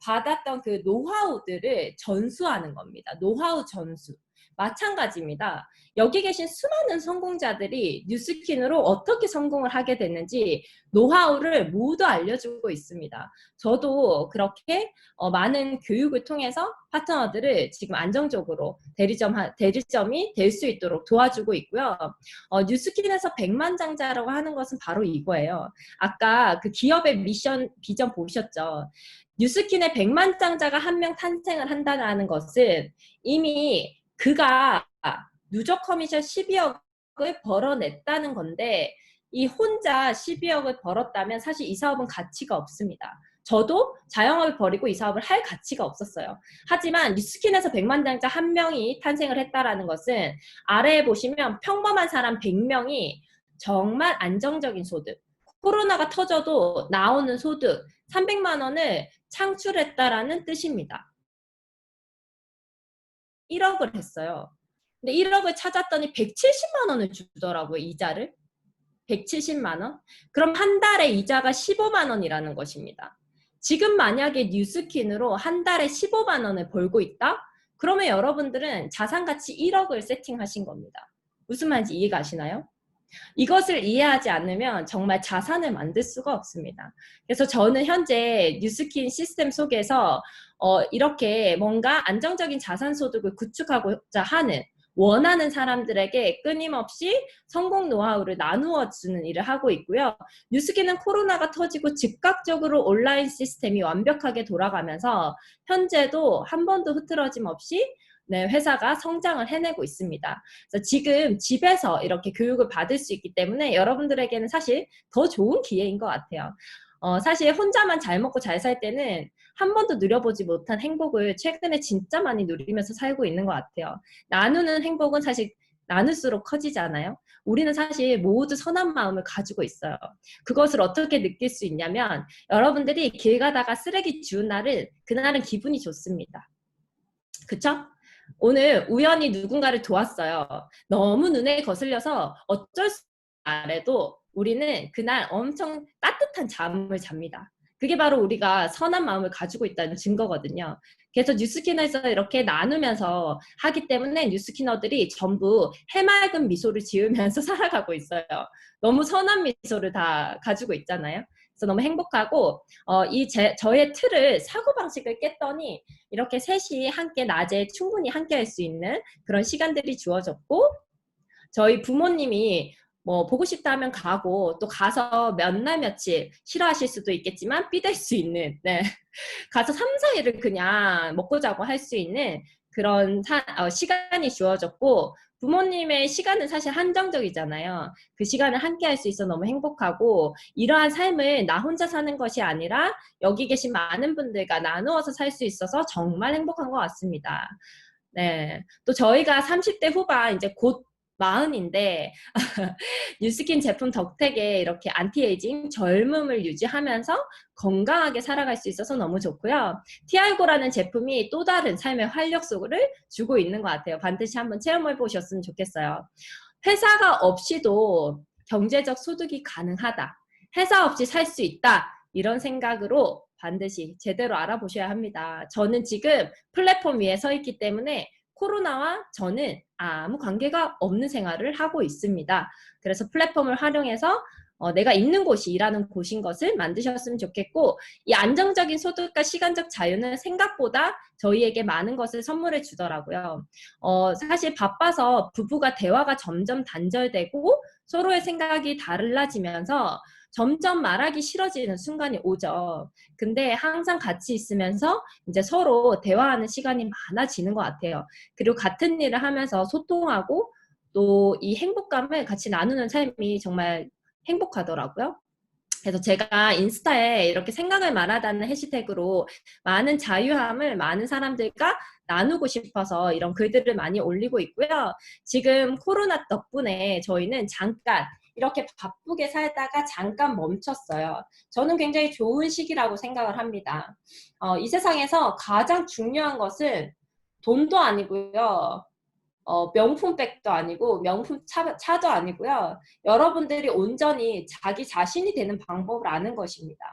받았던 그 노하우들을 전수하는 겁니다. 노하우 전수. 마찬가지입니다. 여기 계신 수많은 성공자들이 뉴스킨으로 어떻게 성공을 하게 됐는지 노하우를 모두 알려주고 있습니다. 저도 그렇게 많은 교육을 통해서 파트너들을 지금 안정적으로 대리점이 될 수 있도록 도와주고 있고요. 뉴스킨에서 백만장자라고 하는 것은 바로 이거예요. 아까 그 기업의 미션, 비전 보셨죠? 뉴스킨의 백만장자가 한 명 탄생을 한다는 것은 이미 그가 누적 커미션 12억을 벌어냈다는 건데, 이 혼자 12억을 벌었다면 사실 이 사업은 가치가 없습니다. 저도 자영업을 벌이고 이 사업을 할 가치가 없었어요. 하지만 뉴스킨에서 백만장자 한 명이 탄생을 했다는 것은, 아래에 보시면 평범한 사람 100명이 정말 안정적인 소득, 코로나가 터져도 나오는 소득 300만 원을 창출했다라는 뜻입니다. 1억을 했어요. 근데 1억을 찾았더니 170만 원을 주더라고요, 이자를. 170만 원? 그럼 한 달에 이자가 15만 원이라는 것입니다. 지금 만약에 뉴스킨으로 한 달에 15만 원을 벌고 있다? 그러면 여러분들은 자산가치 1억을 세팅하신 겁니다. 무슨 말인지 이해가시나요? 이것을 이해하지 않으면 정말 자산을 만들 수가 없습니다. 그래서 저는 현재 뉴스킨 시스템 속에서 이렇게 뭔가 안정적인 자산 소득을 구축하고자 하는, 원하는 사람들에게 끊임없이 성공 노하우를 나누어 주는 일을 하고 있고요. 뉴스킨은 코로나가 터지고 즉각적으로 온라인 시스템이 완벽하게 돌아가면서 현재도 한 번도 흐트러짐 없이 회사가 성장을 해내고 있습니다. 그래서 지금 집에서 이렇게 교육을 받을 수 있기 때문에 여러분들에게는 사실 더 좋은 기회인 것 같아요. 사실 혼자만 잘 먹고 잘 살 때는 한 번도 누려보지 못한 행복을 최근에 진짜 많이 누리면서 살고 있는 것 같아요. 나누는 행복은 사실 나눌수록 커지잖아요. 우리는 사실 모두 선한 마음을 가지고 있어요. 그것을 어떻게 느낄 수 있냐면, 여러분들이 길 가다가 쓰레기 주운 날은 그날은 기분이 좋습니다. 그쵸? 오늘 우연히 누군가를 도왔어요. 너무 눈에 거슬려서 어쩔 수 없래도 우리는 그날 엄청 따뜻한 잠을 잡니다. 그게 바로 우리가 선한 마음을 가지고 있다는 증거거든요. 그래서 뉴스키너에서 이렇게 나누면서 하기 때문에 뉴스키너들이 전부 해맑은 미소를 지으면서 살아가고 있어요. 너무 선한 미소를 다 가지고 있잖아요. 그래서 너무 행복하고 저의 틀을 사고방식을 깼더니 이렇게 셋이 함께 낮에 충분히 함께 할 수 있는 그런 시간들이 주어졌고 저희 부모님이 뭐 보고 싶다 하면 가고 또 가서 몇 날 며칠 싫어하실 수도 있겠지만 삐댈 수 있는 네. 가서 3, 4일을 그냥 먹고 자고 할 수 있는 그런 시간이 주어졌고 부모님의 시간은 사실 한정적이잖아요. 그 시간을 함께 할 수 있어 너무 행복하고 이러한 삶을 나 혼자 사는 것이 아니라 여기 계신 많은 분들과 나누어서 살 수 있어서 정말 행복한 것 같습니다. 네. 또 저희가 30대 후반 이제 곧 40인데 뉴스킨 제품 덕택에 이렇게 안티에이징 젊음을 유지하면서 건강하게 살아갈 수 있어서 너무 좋고요. 티알고라는 제품이 또 다른 삶의 활력소를 주고 있는 것 같아요. 반드시 한번 체험해 보셨으면 좋겠어요. 회사가 없이도 경제적 소득이 가능하다. 회사 없이 살 수 있다. 이런 생각으로 반드시 제대로 알아보셔야 합니다. 저는 지금 플랫폼 위에 서 있기 때문에 코로나와 저는 아무 관계가 없는 생활을 하고 있습니다. 그래서 플랫폼을 활용해서 내가 있는 곳이 일하는 곳인 것을 만드셨으면 좋겠고 이 안정적인 소득과 시간적 자유는 생각보다 저희에게 많은 것을 선물해 주더라고요. 사실 바빠서 부부가 대화가 점점 단절되고 서로의 생각이 달라지면서 점점 말하기 싫어지는 순간이 오죠. 근데 항상 같이 있으면서 이제 서로 대화하는 시간이 많아지는 것 같아요. 그리고 같은 일을 하면서 소통하고 또 이 행복감을 같이 나누는 삶이 정말 행복하더라고요. 그래서 제가 인스타에 이렇게 생각을 말하다는 해시태그로 많은 자유함을 많은 사람들과 나누고 싶어서 이런 글들을 많이 올리고 있고요. 지금 코로나 덕분에 저희는 잠깐 이렇게 바쁘게 살다가 잠깐 멈췄어요. 저는 굉장히 좋은 시기라고 생각을 합니다. 이 세상에서 가장 중요한 것은 돈도 아니고요. 명품백도 아니고 명품 차도 아니고요. 여러분들이 온전히 자기 자신이 되는 방법을 아는 것입니다.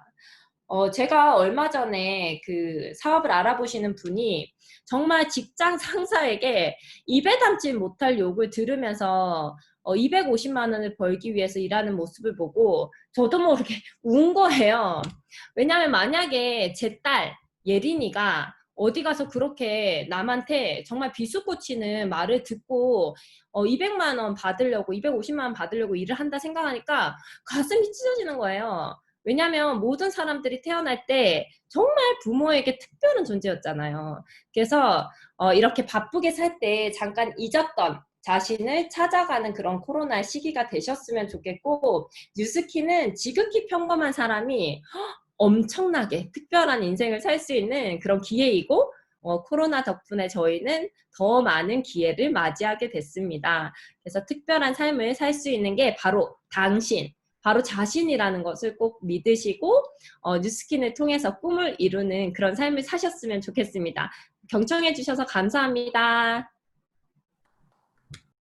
제가 얼마 전에 그 사업을 알아보시는 분이 정말 직장 상사에게 입에 담지 못할 욕을 들으면서 250만 원을 벌기 위해서 일하는 모습을 보고 저도 모르게 운 거예요. 왜냐하면 만약에 제 딸 예린이가 어디 가서 그렇게 남한테 정말 비수고치는 말을 듣고 200만 원 받으려고 250만 원 받으려고 일을 한다 생각하니까 가슴이 찢어지는 거예요. 왜냐하면 모든 사람들이 태어날 때 정말 부모에게 특별한 존재였잖아요. 그래서 이렇게 바쁘게 살 때 잠깐 잊었던 자신을 찾아가는 그런 코로나 시기가 되셨으면 좋겠고 뉴스키는 지극히 평범한 사람이 엄청나게 특별한 인생을 살 수 있는 그런 기회이고 코로나 덕분에 저희는 더 많은 기회를 맞이하게 됐습니다. 그래서 특별한 삶을 살 수 있는 게 바로 당신, 바로 자신이라는 것을 꼭 믿으시고 뉴스킨을 통해서 꿈을 이루는 그런 삶을 사셨으면 좋겠습니다. 경청해 주셔서 감사합니다.